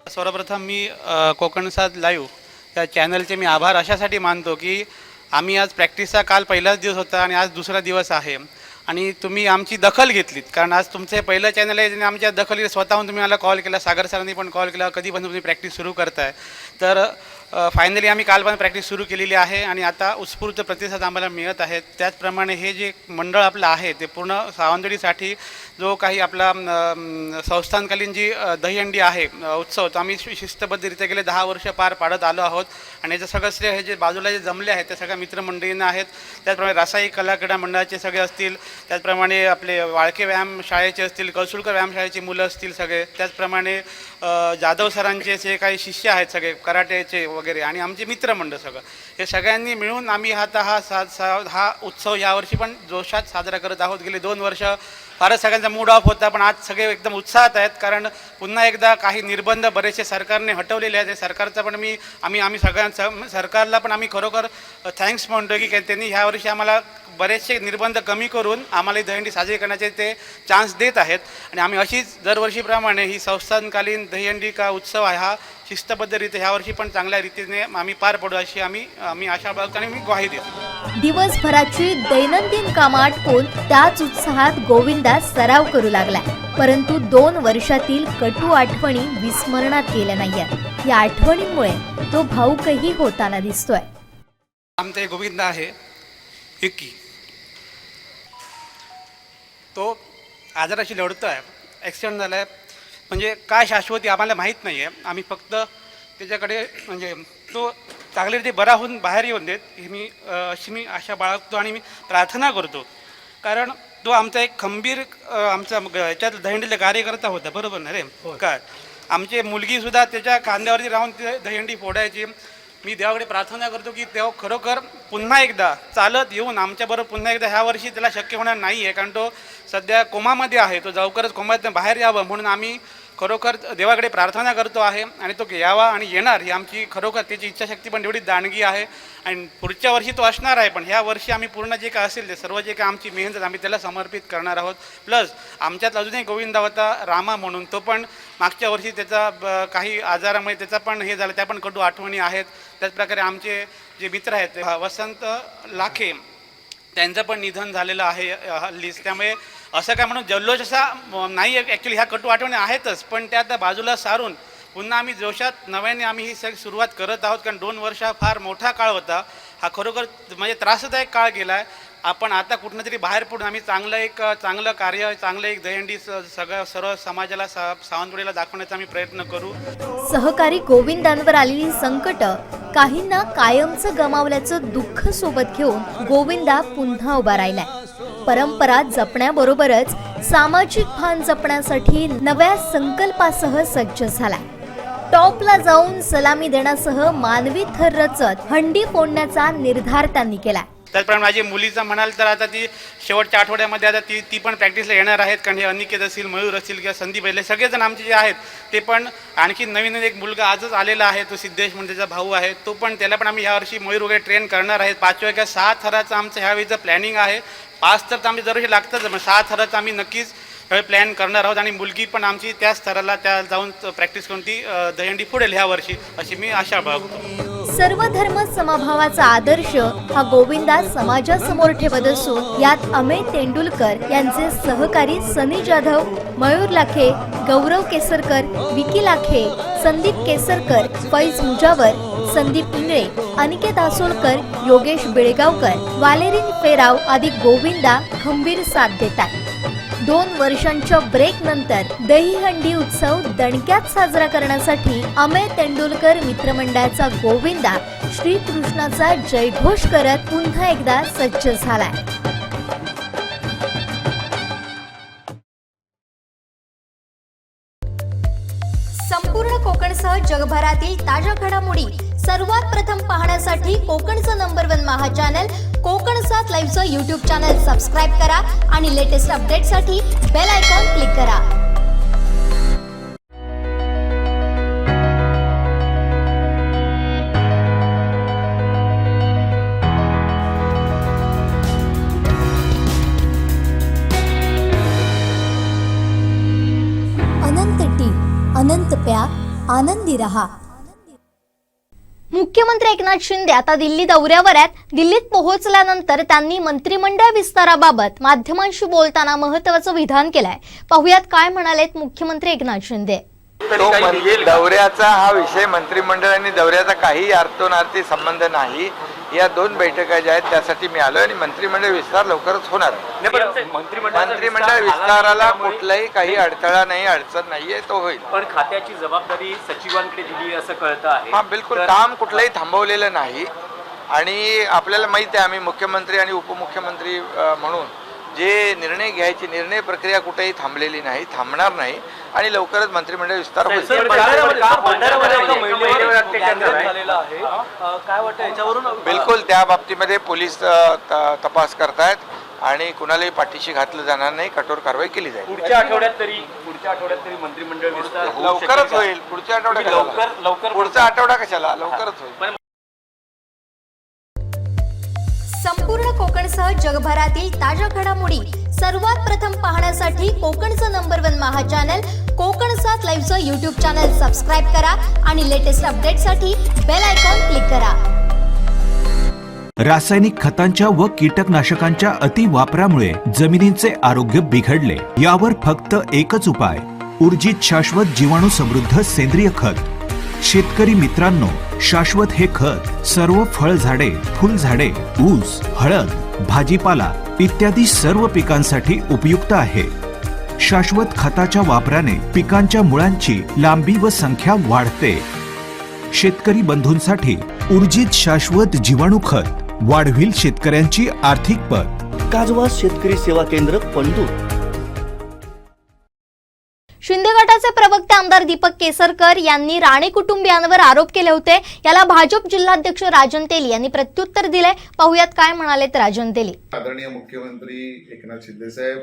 सर्वप्रथम मी कोकण सात लाईव्ह या चॅनलचे मी आभार अशासाठी मानतो की आम्ही आज प्रॅक्टिसचा काल पहिलाच दिवस होता आणि आज दुसरा दिवस आहे आणि तुम्ही आमची दखल घेतलीत. कारण आज तुमचे पहिलं चॅनल आहे आणि आमच्या दखली स्वतःहून तुम्ही मला कॉल केला, सागर सरांनी पण कॉल केला, कधीपासून तुम्ही प्रॅक्टिस सुरू करताय. तर फायनली आम्ही कालपासून प्रॅक्टिस सुरू केलेली आहे आणि आता उत्स्फूर्त प्रतिसाद आम्हाला मिळत आहे. त्याचप्रमाणे हे जे मंडळ आपलं आहे ते पूर्ण सावंतवाडीसाठी जो काही आपला संस्थानकालीन जी दहीहंडी आहे उत्सव, तो आम्ही शिस्तबद्धरित्या गेले 10 वर्ष पार पाडत आलो आहोत. आणि याचं सगळं श्रेय हे जे बाजूला जे जमले आहेत त्या सगळ्या मित्रमंडळींना आहेत. त्याचप्रमाणे रासाई कला क्रीडा मंडळाचे सगळे असतील, त्याचप्रमाणे आपले वाळके व्यायाम शाळेचे असतील, कौशुल्क व्यायाम शाळेची मुलं असतील सगळे, त्याचप्रमाणे जाधव सरांचे जे काही शिष्य आहेत सगळे कराटेचे वगैरे आणि आमचे मित्रमंडळ सगळं, हे सगळ्यांनी मिळून आम्ही आता हा उत्सव यावर्षी पण जोशात साजरा करत आहोत. गेले 2 वर्ष फारच सगळ्यांचा मूड ऑफ होता, पण आज सगळे एकदम उत्साहात आहेत. कारण पुन्हा एकदा काही निर्बंध बरेचसे सरकारने हटवलेले आहेत. सरकारचा पण आम्ही सगळ्यांचा सरकारला पण आम्ही खरोखर थँक्स म्हणतो की त्यांनी ह्या वर्षी आम्हाला बरेचसे निर्बंध कमी करून आम्हाला ही दहीहंडी साजरी करण्याचे ते चान्स देत आहेत. आणि आम्ही अशीच दरवर्षीप्रमाणे ही संस्थानकालीन दहीहंडी का उत्सव आहे हा शिस्तबद्धरित्या ह्या वर्षी पण चांगल्या रीतीने आम्ही पार पडू अशी आम्ही आशा बाळगतो आणि मी ग्वाही देतो. दिवसभराची दैनंदिन कामं आटपून त्याच उत्साहात गोविंदा सराव करू लागला. परंतु 2 वर्षातील कटू आठवणी विस्मरणात गेल्या नाहीयेत. या आठवणींमुळे तो भावुकही होताना दिसतोय. आमचा एक गोविंदा आहे इक्की, तो आजाराशी लढतो आहे. ॲक्सिडेंट झाला आहे, म्हणजे काय शाश्वती आम्हाला माहीत नाही आहे. आम्ही फक्त त्याच्याकडे म्हणजे तो चांगल्यारीती बरा होऊन बाहेर येऊन देत अशी मी आशा बाळगतो आणि मी प्रार्थना करतो. कारण तो आमचा एक खंबीर आमचा याच्यात दहीहंडीला कार्यकर्ता होता, बरोबर ना रे? काय आमची मुलगीसुद्धा त्याच्या खांद्यावरती राहून ते दहीहंडी फोडायची. मी देवाकडे प्रार्थना करतो की देव खरोखर पुन्हा एकदा चालत येऊन आमच्याबरोबर पुन्हा एकदा ह्या वर्षी त्याला शक्य होणार नाही आहे. कारण तो सध्या कोमामध्ये आहे, तो लवकरच कोमातून बाहेर यावं म्हणून आम्ही खरोखर देवाकडे प्रार्थना करतो आहे. आणि तो यावा आणि येणार ही आमची खरोखर त्याची इच्छाशक्ती पण तेवढी दांडगी आहे. आणि पुढच्या वर्षी तो असणार आहे, पण ह्या वर्षी आम्ही पूर्ण जे काय असेल ते सर्व जे काय आमची मेहनत आम्ही त्याला समर्पित करणार आहोत. प्लस आमच्यात अजूनही गोविंदा होता रामा म्हणून, तो पण मागच्या वर्षी त्याचा काही आजारामुळे त्याचा पण हे झालं, त्या पण कटू आठवणी आहेत. त्याचप्रकारे आमचे जे मित्र आहेत वसंत लाखे, त्यांचं पण निधन झालेलं आहे हल्लीच. त्यामुळे असं काय म्हणून जल्लोष असा नाही. ॲक्च्युली ह्या कटू आठवणी आहेतच, पण त्या आता बाजूला सारून पुन्हा आम्ही जोशात नव्याने आम्ही ही सगळी सुरुवात करत आहोत. कारण 2 वर्ष हा फार मोठा काळ होता. हा खरोखर म्हणजे त्रासदायक काळ गेला आहे. आपण आता कुठनं तरी बाहेर पडून आम्ही चांगलं कार्य, चांगलं एक दहीहंडी सर्व समाजाला सावंतवाडीला दाखवण्याचा आम्ही प्रयत्न करू. सहकारी गोविंदांवर आलेली संकट, काहींना कायमचं गमावल्याचं दुःख सोबत घेऊन गोविंदा पुन्हा उभा राहिलाय. परंपरा जपण्याबरोबरच सामाजिक भान जपण्यासाठी नव्या संकल्पासह सज्ज झालाय. टॉपला जाऊन सलामी देण्यासह मानवी थर रचत हंडी फोडण्याचा निर्धार त्यांनी केलाय. त्याचप्रमाणे माझी मुलीचं म्हणाल तर आता ती शेवटच्या आठवड्यामध्ये आता ती पण प्रॅक्टिसला येणार आहेत. कारण हे अनिकेत असतील, मयूर असतील किंवा संदीप असले सगळेजण आमचे जे आहेत ते पण. आणखी नवीन एक मुलगा आजच आलेला आहे, तो सिद्धेश म्हणजे त्याचा भाऊ आहे, तो पण त्याला पण आम्ही यावर्षी मयूर वगैरे ट्रेन करणार आहेत. 5व्या किंवा 6 थराचं आमचं ह्यावेळीचं प्लॅनिंग आहे. 5 तर आमची दरवर्षी लागतंच, मग 6 थराचं आम्ही नक्कीच प्लॅन करणार आहोत. आणि मुलगी पण आमची त्याच स्तराला त्या जाऊन प्रॅक्टिस करून ती दहीहंडी फोडेल ह्या वर्षी, अशी मी आशा बाळगतो. सर्व धर्म समभावाचा आदर्श हा गोविंदा समाजासमोर ठेवत असून यात अमेय तेंडुलकर यांचे सहकारी सनी जाधव, मयूर लाखे, गौरव केसरकर, विकी लाखे, संदीप केसरकर, फैज मुजावर, संदीप इंगळे, अनिकेत आसोलकर, योगेश बेळगावकर, वालेरीन फेराव आदी गोविंदा खंबीर साथ देतात. 2 वर्षांच्या ब्रेक नंतर दहीहंडी उत्सव दणक्यात साजरा करण्यासाठी अमेय तेंडुलकर मित्रमंडळाचा गोविंदा श्रीकृष्णाचा जयघोष करत पुन्हा एकदा सज्ज झालाय. संपूर्ण कोकणसह जगभरातील ताज्या घडामोडी सर्वात प्रथम पाहण्यासाठी कोकणचं नंबर 1 महा चॅनल कोकण 7 लाईव्हचं यूट्यूब चॅनल सबस्क्राईब करा आणि लेटेस्ट अपडेटसाठी बेल आयकॉन क्लिक करा. अनंत टी, अनंत प्या, आनंदी रहा. मुख्यमंत्री एकनाथ शिंदे आता दिल्ली दौऱ्यावर आहेत. दिल्लीत पोहोचल्यानंतर त्यांनी मंत्रिमंडळ विस्ताराबाबत माध्यमांशी बोलताना महत्त्वाचं विधान केलंय. पाहुयात काय म्हणालेत मुख्यमंत्री एकनाथ शिंदे. तो म्हणजे दौऱ्याचा हा विषय मंत्रिमंडळ आणि दौऱ्याचा काही अर्थोनार्थी संबंध नाही. या 2 बैठका ज्या आहेत त्यासाठी मी आलो आणि मंत्रिमंडळ विस्तार लवकरच होणार. मंत्रिमंडळ विस्ताराला कुठलाही काही अडथळा नाही, अडचण नाहीये, तो होईल. पण खात्याची जबाबदारी सचिवांकडे दिली असं कळतं आहे. हा बिलकुल, काम कुठलंही थांबवलेलं नाही. आणि आपल्याला माहिती आहे आम्ही मुख्यमंत्री आणि उपमुख्यमंत्री म्हणून जे निर्णय घ्यायची निर्णय प्रक्रिया कुठेही थांबलेली नाही, थांबणार नाही आणि लवकरच मंत्रिमंडळ विस्तार होईल. बिलकुल, त्या बाबतीमध्ये पोलीस तपास करतायत आणि कुणालाही पाठीशी घातलं जाणार नाही, कठोर कारवाई केली जाईल. पुढच्या आठवड्यात तरी मंत्रिमंडळ विस्तार लवकरच होईल. पुढच्या आठवड्यात पुढचा आठवडा कशाला, लवकरच होईल. संपूर्ण कोकणसह जगभरातील ताज्या घडामोडी सर्वात प्रथम पाहण्यासाठी कोकणचं नंबर 1 महा चॅनल कोकण 7 लाईव्हचं यूट्यूब चॅनल सबस्क्राईब करा आणि लेटेस्ट अपडेटसाठी बेल आयकॉन क्लिक करा. रासायनिक खतांच्या व कीटकनाशकांच्या अतिवापरामुळे जमिनींचे आरोग्य बिघडले. यावर फक्त एकच उपाय, ऊर्जित शाश्वत जीवाणू समृद्ध सेंद्रिय खत. शेतकरी मित्रांनो, शाश्वत हे खत सर्व फळझाडे, फुलझाडे, ऊस, हळद, भाजीपाला इत्यादी सर्व पिकांसाठी उपयुक्त आहे. शाश्वत खताच्या वापराने पिकांच्या मुळांची लांबी व संख्या वाढते. शेतकरी बंधूंसाठी ऊर्जित शाश्वत जीवाणू खत वाढविल शेतकऱ्यांची आर्थिक पत. काजवा शेतकरी सेवा केंद्र पंडूर. शिंदे गटाचे प्रवक्ते आमदार दीपक केसरकर यांनी राणे कुटुंबियांवर आरोप केले होते. याला भाजप जिल्हाध्यक्ष राजन तेली यांनी प्रत्युत्तर दिले. पाहुयात काय म्हणालेत राजन तेली. आदरणीय मुख्यमंत्री एकनाथ शिंदे साहेब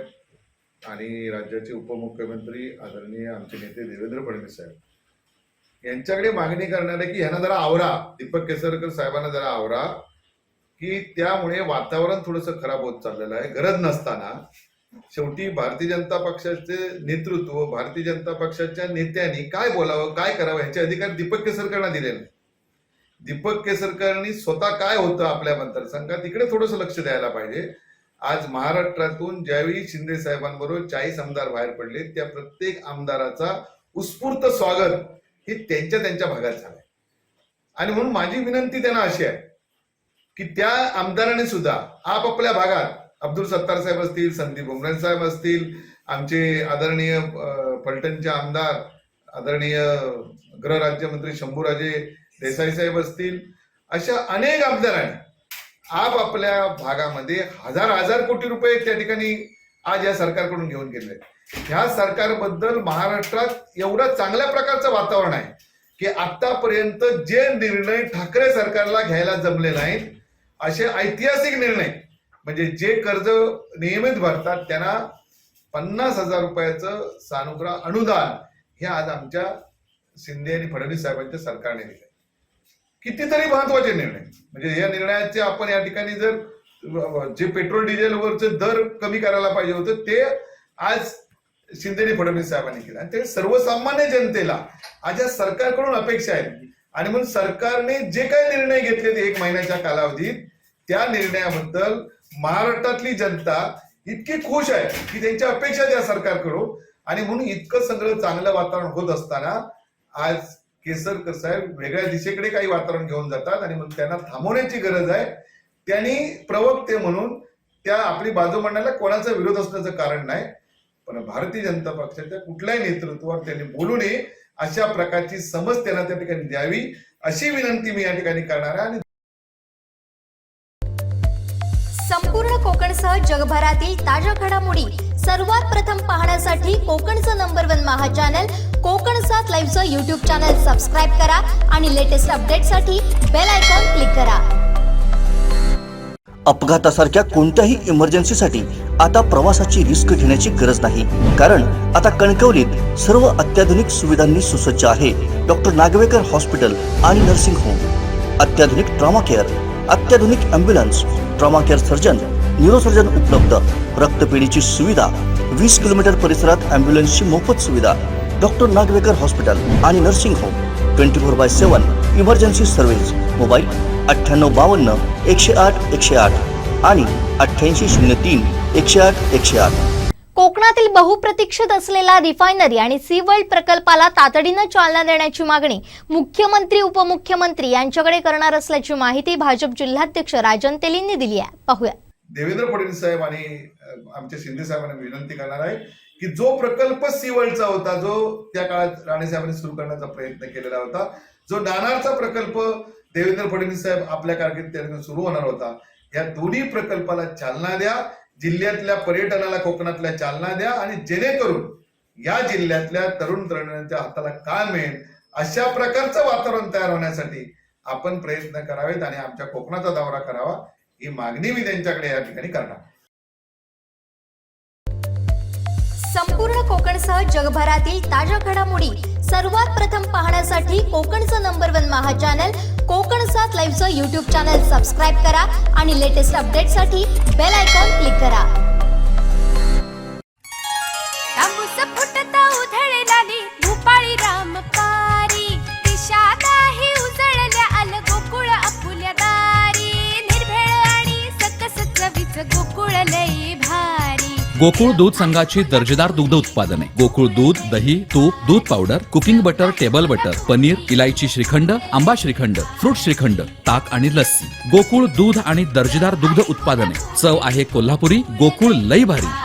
आणि राज्याचे उपमुख्यमंत्री आदरणीय आमचे नेते देवेंद्र फडणवीस साहेब यांच्याकडे मागणी करणार आहे की ह्यांना जरा आवरा, दीपक केसरकर साहेबांना जरा आवरा, की त्यामुळे वातावरण थोडंसं खराब होत चाललेलं आहे. गरज नसताना शेवटी भारतीय जनता पक्षाचे नेतृत्व, भारतीय जनता पक्षाच्या नेत्यांनी काय बोलावं, काय करावं ह्याचे अधिकार दीपक केसरकरांना दिले नाही. दीपक केसरकरांनी स्वतः काय होतं आपल्या मतदारसंघात तिकडे थोडंसं लक्ष द्यायला पाहिजे. आज महाराष्ट्रातून ज्यावेळी शिंदे साहेबांबरोबर 40 आमदार बाहेर पडले, त्या प्रत्येक आमदाराचा उत्स्फूर्त स्वागत हे त्यांच्या भागात झालंय. आणि म्हणून माझी विनंती त्यांना अशी आहे की त्या आमदारांनी सुद्धा आपापल्या भागात अब्दुल सत्तार साहेब असतील, संदीप भुमरे साहेब असतील, आमचे आदरणीय फलटणचे आमदार आदरणीय गृहराज्यमंत्री शंभूराजे देसाई साहेब असतील, अशा अनेक आमदारांनी आपापल्या भागामध्ये हजार कोटी रुपये त्या ठिकाणी आज या सरकारकडून घेऊन गेले. ह्या सरकारबद्दल महाराष्ट्रात एवढं चांगल्या प्रकारचं वातावरण आहे की आतापर्यंत जे निर्णय ठाकरे सरकारला घ्यायला जमले नाहीत, असे ऐतिहासिक निर्णय, म्हणजे जे कर्ज नियमित भरतात त्यांना 50,000 रुपयाचं सानुग्रह अनुदान हे आज आमच्या शिंदे आणि फडणवीस साहेबांच्या सरकारने दिले. कितीतरी महत्वाचे निर्णय, म्हणजे या निर्णयाचे आपण या ठिकाणी जर जे पेट्रोल डिझेलवरचे दर कमी करायला पाहिजे होतं ते आज शिंदे आणि फडणवीस साहेबांनी केलं. आणि ते सर्वसामान्य जनतेला आज या सरकारकडून अपेक्षा आहेत. आणि म्हणून सरकारने जे काही निर्णय घेतले 1 महिन्याच्या कालावधीत, त्या निर्णयाबद्दल महाराष्ट्रातली जनता इतकी खुश आहे की त्यांच्या अपेक्षा त्या सरकारकडून. आणि म्हणून इतकं सगळं चांगलं वातावरण होत असताना आज केसरकर साहेब वेगळ्या दिशेकडे काही वातावरण घेऊन जातात. आणि मग त्यांना थांबवण्याची गरज आहे. त्यांनी प्रवक्ते म्हणून त्या आपली बाजू मांडायला कोणाचा विरोध असण्याचं कारण नाही, पण भारतीय जनता पक्षाच्या कुठल्याही नेतृत्वावर त्यांनी बोलू नये, अशा प्रकारची समज त्यांना त्या ठिकाणी द्यावी अशी विनंती मी या ठिकाणी करणार आहे. आणि संपूर्ण कोकणसह जगभरातील ताज्या घडामोडी सर्वात प्रथम पाहण्यासाठी कोकणचं नंबर 1 महा चॅनल कोकण 7 लाईव्हचं यूट्यूब चॅनल सबस्क्राईब करा आणि लेटेस्ट अपडेटसाठी बेल आयकॉन क्लिक करा. अपघातासारख्या कोणत्याही इमर्जन्सीसाठी आता प्रवासाची रिस्क घेण्याची गरज नाही, कारण आता कणकवलीत सर्व अत्याधुनिक सुविधांनी सुसज्ज आहे डॉक्टर नागवेकर हॉस्पिटल आणि नर्सिंग होम. अत्याधुनिक ट्रॉमा केअर, अत्याधुनिक ambulance, trauma care surgeon, neurosurgeon उपलब्ध, रक्तपेढीची सुविधा, 20 किलोमीटर परिसरात ॲम्ब्युलन्सची मोफत सुविधा. डॉक्टर नागवेकर हॉस्पिटल आणि nursing home 24/7 emergency service. Mobile 9852 108 108 आणि 8803 108 108. कोकणातील बहुप्रतीक्षित असलेला रिफायनरी आणि सी वर्ल्ड प्रकल्पाला तातडीनं चालना देण्याची मागणी मुख्यमंत्री उपमुख्यमंत्री यांच्याकडे करणार असल्याची माहिती भाजप जिल्हाध्यक्ष राजन तेलींनी दिली आहे. पाहूया. देवेंद्र फडणवीस साहेब आणि आमच्या शिंदे साहेबांना विनंती करणार आहे की जो प्रकल्प सी वर्ल्डचा होता, जो त्या काळात राणे साहेबांनी सुरू करण्याचा प्रयत्न केलेला होता, जो नाणारचा प्रकल्प देवेंद्र फडणवीस साहेब आपल्या कारकिर्दीत सुरू होणार होता, या दोन्ही प्रकल्पाला चालना द्या. जिल्ह्यातल्या पर्यटनाला कोकणातल्या चालना द्या आणि जेणेकरून या जिल्ह्यातल्या तरुण तरुणांच्या हाताला काम मिळेल अशा प्रकारचं वातावरण तयार होण्यासाठी आपण प्रयत्न करावेत आणि आमच्या कोकणाचा दौरा करावा, ही मागणी मी त्यांच्याकडे या ठिकाणी करणार. संपूर्ण कोकणसह जगभरातील ताज्या घडामोडी सर्वात प्रथम पाहण्यासाठी कोकणचं नंबर 1 महा चॅनल कोकण 7 लाईव्हचं यूट्यूब चॅनल सबस्क्राईब करा आणि लेटेस्ट अपडेटसाठी बेल आयकॉन क्लिक करा. तांबूस फुटता उधळलाली भूपाळी रामपारी, दिशा नाही उजळल्या आलं गोकुळ आपुल्या दारी. निर्भेळ आणि सकस चवीचं गोकुळ लई भारी. गोकुळ दूध संघाची दर्जेदार दुग्ध उत्पादने गोकुळ दूध, दही, तूप, दूध powder, cooking butter, table butter, paneer, इलायची श्रीखंड, आंबा श्रीखंड, फ्रूट श्रीखंड, ताक आणि लस्सी. गोकुळ दूध आणि दर्जेदार दुग्ध उत्पादने. चव आहे कोल्हापुरी. गोकुळ लई भारी.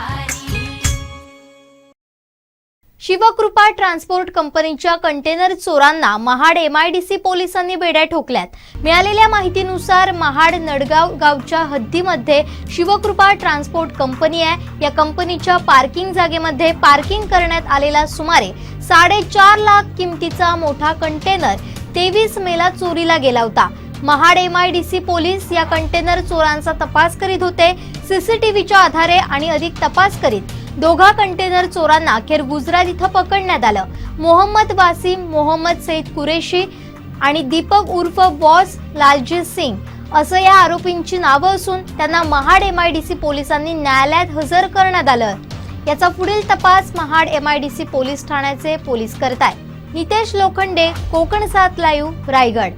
शिवकृपा ट्रान्सपोर्ट कंपनीच्या कंटेनर चोरांना महाड MIDC पोलिसांनी बेड्या ठोकल्यात. मिळालेल्या माहितीनुसार महाड नडगाव गावच्या हद्दीमध्ये शिवकृपा ट्रान्सपोर्ट कंपनी आहे. या कंपनीच्या पार्किंग जागेमध्ये पार्किंग करण्यात आलेला सुमारे 4.5 लाख किमतीचा मोठा कंटेनर 23 मेला चोरीला गेला होता. महाड MIDC पोलीस या कंटेनर चोरांचा तपास करीत होते. CCTVच्या आधारे आणि अधिक तपास करीत दोघा कंटेनर चोरांना अखेर गुजरात इथं पकडण्यात आलं. मोहम्मद वासिम, मोहम्मद सईद कुरेशी आणि दीपक उर्फ बॉस लालजीत सिंग असं या आरोपींची नावं असून त्यांना महाड MIDC पोलिसांनी न्यायालयात हजर करण्यात आलं. याचा पुढील तपास महाड MIDC पोलीस ठाण्याचे पोलीस करतायत. नितेश लोखंडे, कोकण 7 लाईव्ह, रायगड.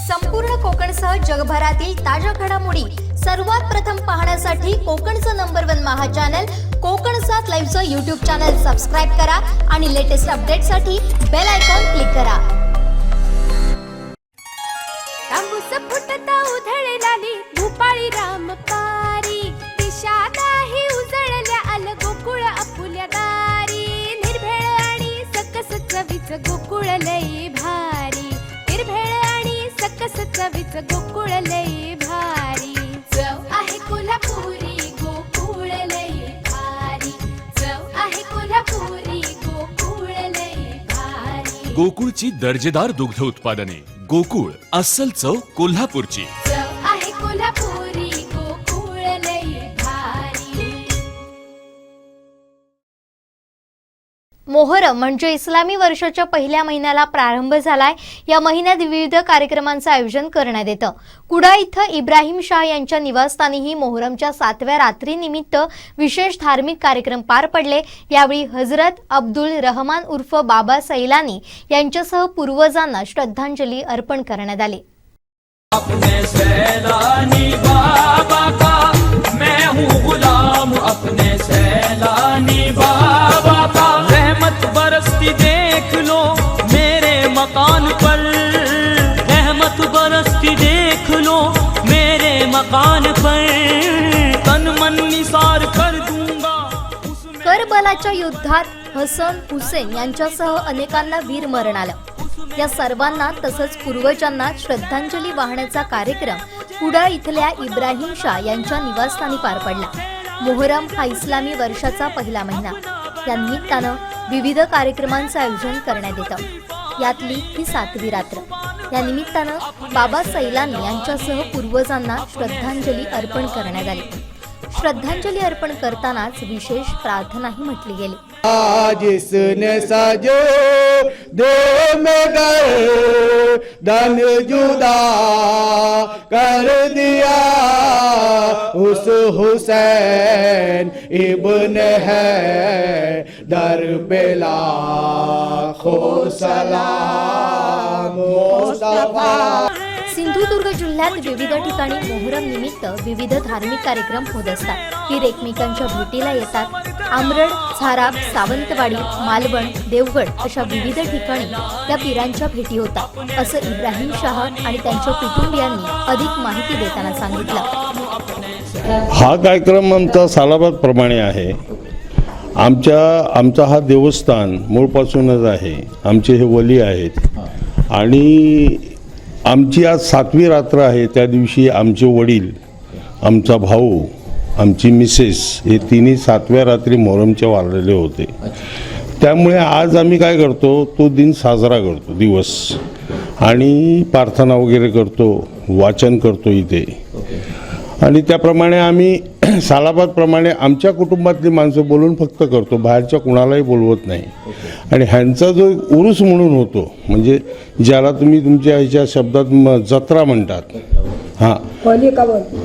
संपूर्ण कोकणसह जगभरातील ताज्या घडामोडी सर्वात प्रथम पाहण्यासाठी कोकणचं नंबर 1 महा चॅनल कोकणसात लाईव्हचं यूट्यूब चॅनल सबस्क्राईब करा आणि लेटेस्ट अपडेटसाठी बेल आयकॉन क्लिक करा. तांबूस फुटता उधळलाली भूपाळी रामपारी दिशा नाही उजळल्या आल गोकुळ आपुल्या दारी निर्भेळ आणि सकस चवीच गोकुळ लई भारी निर्भेळ आणि सकस चवीच गोकुळ लई भारी चव आहे कोल्हापुरी गोकुळ लई भारी चव आहे कोल्हापुरी गोकुळ लई भारी. गोकुळची दर्जेदार दुग्ध उत्पादने गोकुळ अस्सल चव कोल्हापूरची. चव आहे कोल्हापुरी गोकुळ लई भारी. मोहरम म्हणजे इस्लामी वर्षाच्या पहिल्या महिन्याला प्रारंभ झालाय. या महिन्यात विविध कार्यक्रमांचं आयोजन करण्यात येतं. कुडा इथं इब्राहिम शाह यांच्या निवासस्थानीही मोहरमच्या 7व्या रात्रीनिमित्त विशेष धार्मिक कार्यक्रम पार पडले. यावेळी हजरत अब्दुल रहमान उर्फ बाबा सैलानी यांच्यासह पूर्वजांना श्रद्धांजली अर्पण करण्यात आली. अपने सैलानी बाबा का मैं हूँ गुलाम अपने सैलानी बाबा का रहमत बरसती देख लो मेरे मकान पर रहमत बरसती देख लो मेरे मकान पर तन मन निसार कर दूंगा. करबलाच्या युद्धात हसन हुसेन यांच्यासह अनेकांना वीरमरण आलं. या सर्वांना तसंच पूर्वजांना श्रद्धांजली वाहण्याचा कार्यक्रम कुडा इथल्या इब्राहिम शाह यांच्या निवासस्थानी पार पडला. मोहरम हा इस्लामी वर्षाचा पहिला महिना. या निमित्तानं विविध कार्यक्रमांचं आयोजन करण्यात येतं. यातली ही 7वी रात्र. या निमित्तानं बाबा सैलानी यांच्यासह पूर्वजांना श्रद्धांजली अर्पण करण्यात आली. श्रद्धांजलि अर्पण करतानाच विशेष प्रार्थनाही म्हटली गेली. जिसने साजो दो में गए धन जुदा कर दिया उस हुसैन इब्न है दर पे लाखों सलाम मुस्तफा. सिंधुदुर्ग जिल्ह्यात विविध ठिकाणी मोहरम निमित्त विविध धार्मिक कार्यक्रम होत असतात. पीर एकमेकांच्या भेटीला येतात. आमरड, झाराप, सावंतवाडी, मालवण, देवगड अशा विविध ठिकाणी त्या पीरांच्या भेटी होतात, असं इब्राहिम शाह आणि त्यांच्या कुटुंबियांनी अधिक माहिती देताना सांगितलं. हा कार्यक्रम आमचा सालाबाद प्रमाणे आहे. आमचा हा देवस्थान मूळपासूनच आहे. आमचे हे वली आहेत आणि आमची आज 7वी रात्र आहे. त्या दिवशी आमचे वडील, आमचा भाऊ, आमची मिसेस हे तिन्ही 7व्या रात्री मोहरमच्या वारलेले होते. त्यामुळे आज आम्ही काय करतो, तो दिन साजरा करतो, दिवस, आणि प्रार्थना वगैरे करतो, वाचन करतो इथे. आणि त्याप्रमाणे आम्ही सालाबादप्रमाणे आमच्या कुटुंबातली माणसं बोलून फक्त करतो, बाहेरच्या कुणालाही बोलवत नाही. आणि ह्यांचा जो उरूस म्हणून होतो, म्हणजे ज्याला तुम्ही तुमच्या ह्याच्या शब्दात जत्रा म्हणतात, हां,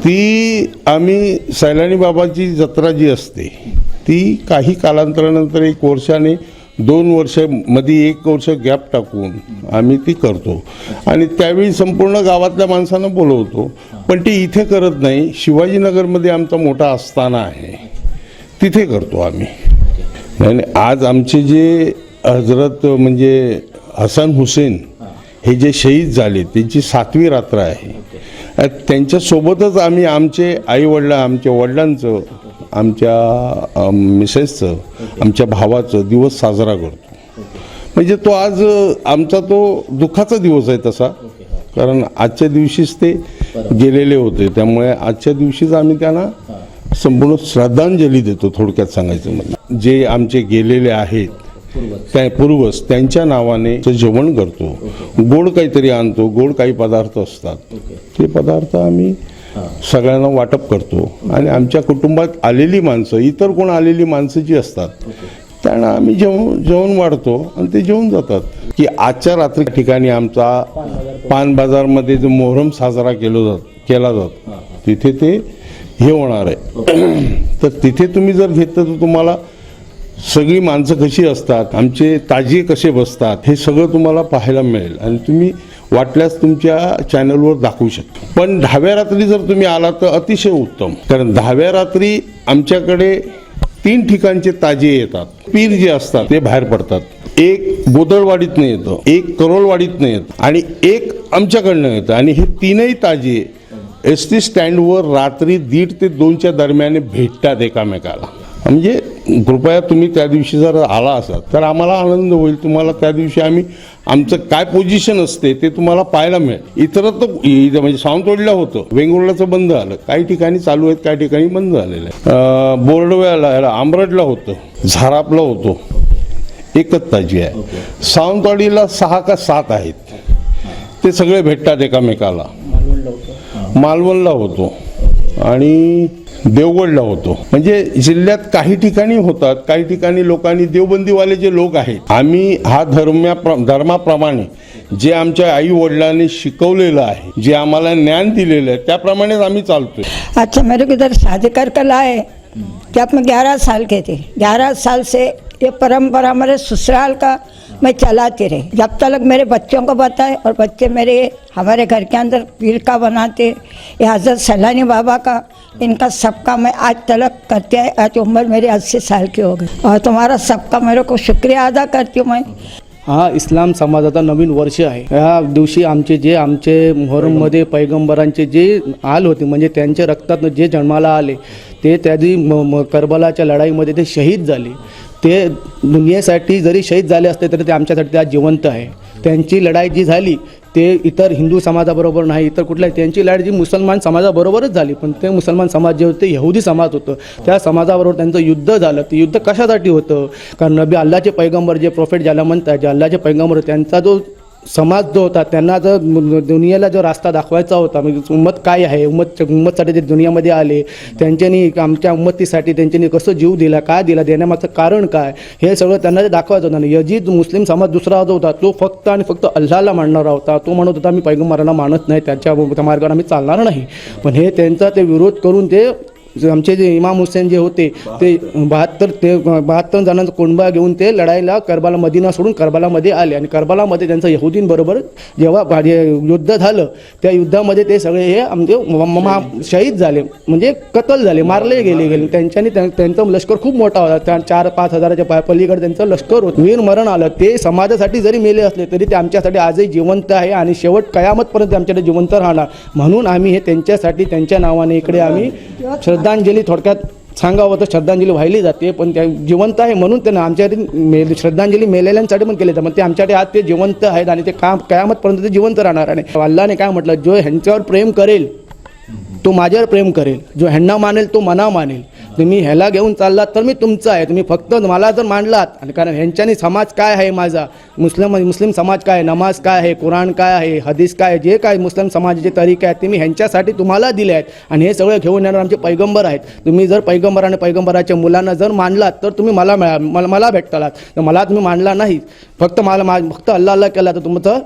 ती आम्ही सैलानी बाबाची जत्रा जी असते ती काही कालांतरानंतर 1 वर्षाने 2 वर्षामध्ये 1 वर्ष गॅप टाकून आम्ही ती करतो. आणि त्यावेळी संपूर्ण गावातल्या माणसांना बोलवतो. पण ती इथे करत नाही. शिवाजीनगरमध्ये आमचा मोठा आस्थाना आहे, तिथे करतो आम्ही. आणि आज आमचे जे हजरत म्हणजे हसन हुसेन हे जे शहीद झाले त्यांची 7वी रात्र आहे. त्यांच्यासोबतच आम्ही आमचे आईवडिला, आमच्या वडिलांचं, आमच्या मिसेसचं, आमच्या भावाचं दिवस साजरा करतो. म्हणजे तो आज आमचा तो दुःखाचा दिवस आहे तसा, कारण आजच्या दिवशीच ते गेलेले होते. त्यामुळे आजच्या दिवशीच आम्ही त्यांना संपूर्ण श्रद्धांजली देतो. थोडक्यात सांगायचं म्हणजे जे आमचे गेलेले आहेत त्या पूर्वज, त्यांच्या नावाने जेवण करतो, गोड काहीतरी आणतो, गोड काही पदार्थ असतात, ते पदार्थ आम्ही सगळ्यांना वाटप करतो. आणि आमच्या कुटुंबात आलेली माणसं, इतर कोण आलेली माणसं जी असतात त्यांना आम्ही जेवण वाढतो आणि ते जेवून जातात. की आजच्या रात्री ठिकाणी आमचा पान बाजारमध्ये जो मोहरम साजरा केला जातो तिथे ते हे होणार आहे. तर तिथे तुम्ही जर घेतलं तर तुम्हाला सगळी माणसं कशी असतात, आमचे ताजिये कसे बसतात, हे सगळं तुम्हाला पाहायला मिळेल आणि तुम्ही वाटल्यास तुमच्या चॅनलवर दाखवू शकता. पण 10व्या रात्री जर तुम्ही आला तर अतिशय उत्तम, कारण 10व्या रात्री आमच्याकडे 3 ठिकाणचे ताजिये येतात. पीर जे असतात ते बाहेर पडतात. एक बोदळवाडीतनं येतं, एक करोलवाडीतनं येतं आणि एक आमच्याकडनं येतं आणि हे 3ही ताजिये एस टी स्टँडवर रात्री 1:30 ते 2च्या दरम्यान भेटतात एकमेकाला. म्हणजे कृपया तुम्ही त्या दिवशी जर आला असाल तर आम्हाला आनंद होईल. तुम्हाला त्या दिवशी आम्ही आमचं काय पोझिशन असते ते तुम्हाला पाहायला मिळेल. इतरत्र म्हणजे सावंतवाडीला होतं, वेंगुर्ल्याचं बंद झालं, काही ठिकाणी चालू आहेत, काही ठिकाणी बंद झालेलं आहे. बोर्डव्याला आंबरडला होतं, झारापला होतो, एकच ताजी आहे. सावंतवाडीला 6 का 7 आहेत, ते सगळे भेटतात एकमेकाला. मालवणला होतो आणि देवगडला होतो. म्हणजे जिल्ह्यात काही ठिकाणी होतात, काही ठिकाणी लोकांनी, देवबंदीवाले जे लोक आहेत, आम्ही हा धर्माप्रमाणे जे आमच्या आई वडिलांनी शिकवलेलं आहे, जे आम्हाला ज्ञान दिलेलं आहे, त्याप्रमाणेच आम्ही चालतोय. अच्छा, मेरे को इधर शादी कर लाए जब मैं 11 साल के थे. 11 साल से ये परंपरा हमारे ससुराल का मैं चलाती रही. जब तक मेरे बच्चों को बताए और बच्चे मेरे हमारे घर के अंदर पीर का बनाते, ये हज़रत सैलानी बाबा का, इनका सबका मैं आज तलक करते हैं. आज उम्र मेरी 80 साल की हो गई और तुम्हारा सबका मेरे को शुक्रिया अदा करती हूँ मैं. हा इस्लाम समाजाचा नवीन वर्ष आहे. ह्या दिवशी आमचे मोहरममध्ये पैगंबरांचे जे हाल होते, म्हणजे त्यांच्या रक्तातनं जे जन्माला आले ते त्या दिवशी करबलाच्या लढाईमध्ये ते शहीद झाले. ते दुनियेसाठी जरी शहीद झाले असते तरी ते आमच्यासाठी ते आज जिवंत आहे. त्यांची लढाई जी झाली ते इतर हिंदू समाजाबरोबर नाही, इतर कुठल्याही, त्यांची लढाई जी मुसलमान समाजाबरोबरच झाली. पण ते मुसलमान समाज जे होते, यहुदी समाज होतं, त्या समाजाबरोबर त्यांचं युद्ध झालं. ते युद्ध कशासाठी होतं? कारण नबी अल्लाचे पैगंबर जे प्रोफेट ज्याला म्हणतात, जे अल्लाचे पैगंबर, त्यांचा जो समाज जो होता, त्यांना जर दुनियेला जो रास्ता दाखवायचा होता, म्हणजे उम्मत काय आहे, उम्मतसाठी ते दुनियामध्ये आले, त्यांच्यानी आमच्या उम्मतीसाठी त्यांच्यानी कसं जीव दिला, काय दिला, देण्यामागचं कारण काय, हे सगळं त्यांना ते दाखवायचं होतं. आणि यजीद मुस्लिम समाज दुसरा जो होता, तो फक्त आणि फक्त अल्लाहला मानणारा होता. तो म्हणत होता मी पैगंबरांना मानत नाही, त्याच्या मार्गावर आम्ही चालणार नाही. पण हे त्यांचा ते विरोध करून ते आमचे जे इमाम हुसेन जे होते ते 72 जणांचा कुणबा घेऊन ते लढाईला करबला, मदिना सोडून करबलामध्ये आले. आणि करबलामध्ये त्यांचं यहुदींबरोबर जेव्हा युद्ध झालं, त्या युद्धामध्ये ते सगळे हे आमचे शहीद झाले, म्हणजे कत्ल झाले, मारले गेले. त्यांचं लष्कर खूप मोठा होता, 4-5 हजाराच्या पलीकडे त्यांचं लष्कर होतं. वीर मरण आलं. ते समाजासाठी जरी मेले असले तरी ते आमच्यासाठी आजही जिवंत आहे आणि शेवट कयामतपर्यंत आमच्याकडे जिवंत राहणार. म्हणून आम्ही हे त्यांच्यासाठी, त्यांच्या नावाने इकडे आम्ही श्रद्धांजली, थोडक्यात सांगावं तर श्रद्धांजली वाहिली जाते. पण त्या जिवंत आहे म्हणून त्यांना आमच्यासाठी श्रद्धांजली मेलेल्यांसाठी पण केली जाते. मग ते आमच्यासाठी आज ते जिवंत आहेत आणि ते कयामतपर्यंत ते जिवंत राहणार. आणि अल्लाने काय म्हटलं, जो ह्यांच्यावर प्रेम करेल तो माझ्यावर प्रेम करेल, जो ह्यांना मानेल तो मना मानेल. तुम्ही ह्याला घेऊन चाललात तर मी तुमचा आहे. तुम्ही फक्त मला जर मांडलात, आणि कारण ह्यांच्यानी समाज काय आहे माझा, मुस्लिम समाज काय आहे, नमाज काय आहे, कुराण काय आहे, हदीस काय आहे, जे काय मुस्लिम समाजाचे तरीके आहेत ते मी ह्यांच्यासाठी तुम्हाला दिले आहेत. आणि हे सगळं घेऊन येणार आमचे पैगंबर आहेत. तुम्ही जर पैगंबर आणि पैगंबराच्या मुलांना जर मानलात तर तुम्ही मला भेटतालात. तर मला तुम्ही मानला नाही, फक्त फक्त अल्लाह केला तर तुमचं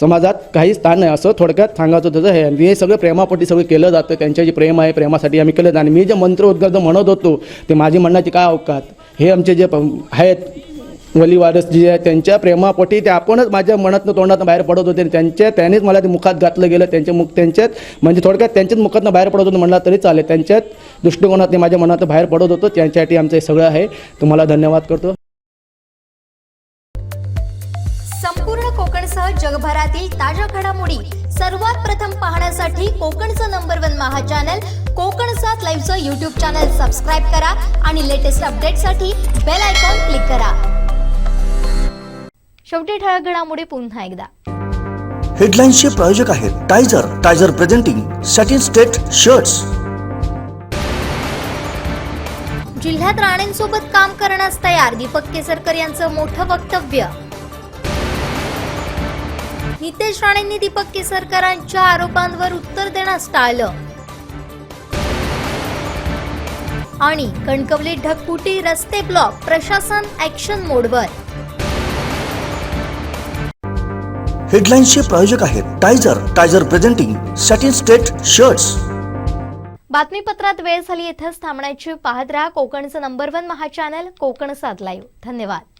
समाजात काही स्थान नाही, असं थोडक्यात सांगायचं होतं. हे सगळं प्रेमापोटी सगळं केलं जातं. त्यांचे जे प्रेम आहे, प्रेमासाठी आम्ही केलं. आणि मी जे मंत्र उद्गार म्हणत होतो ते माझी म्हणण्याची काय अवकात, हे आमचे जे आहेत वली वारस जे आहे त्यांच्या प्रेमापोटी ते आपणच माझ्या मनातनं तोंडातनं बाहेर पडत होते. त्यानेच मला ते मुखात घातलं गेलं. त्यांच्यात म्हणजे थोडक्यात त्यांच्याच मुखातनं बाहेर पडत होतं म्हणला तरी चालेल. त्यांच्याच दृष्टिकोनात माझ्या मनात बाहेर पडत होतं. त्यांच्यासाठी आमचं हे सगळं आहे. तुम्हाला धन्यवाद करतो. संपूर्ण कोकणसह जगभरातील ताज्या घडामोडी सर्वात प्रथम पाहण्यासाठी कोकणचं नंबर 1 महा चॅनल कोकण 7 लाईव्हचं यूट्यूब चॅनल सबस्क्राईब करा आणि लेटेस्ट अपडेटसाठी बेल आयकॉन क्लिक करा. शेवटी ठळक घडामोडी पुन्हा एकदा. हेडलाईन्सचे प्रायोजक आहेत टायझर प्रेझेंटिंग सॅटिन स्टेट शर्ट्स. जिल्ह्यात राणेंसोबत काम करण्यास तयार दीपक केसरकर यांचं मोठं वक्तव्य. नितेश राणेंनी दीपक केसरकरांच्या आरोपांवर उत्तर देण्यास टाळलं. आणि कणकवली ढगफुटी, रस्ते ब्लॉक, प्रशासन ऍक्शन मोडवर. हेडलाईन्सचे प्रायोजक आहेत टायझर प्रेझेंटिंग सॅटिन स्टेट शर्ट्स. बातमीपत्रात वेळ झाली इथेच थांबण्याची. पाहत रहा कोकणचं नंबर 1 महा चॅनल कोकण सात लाईव्ह. धन्यवाद.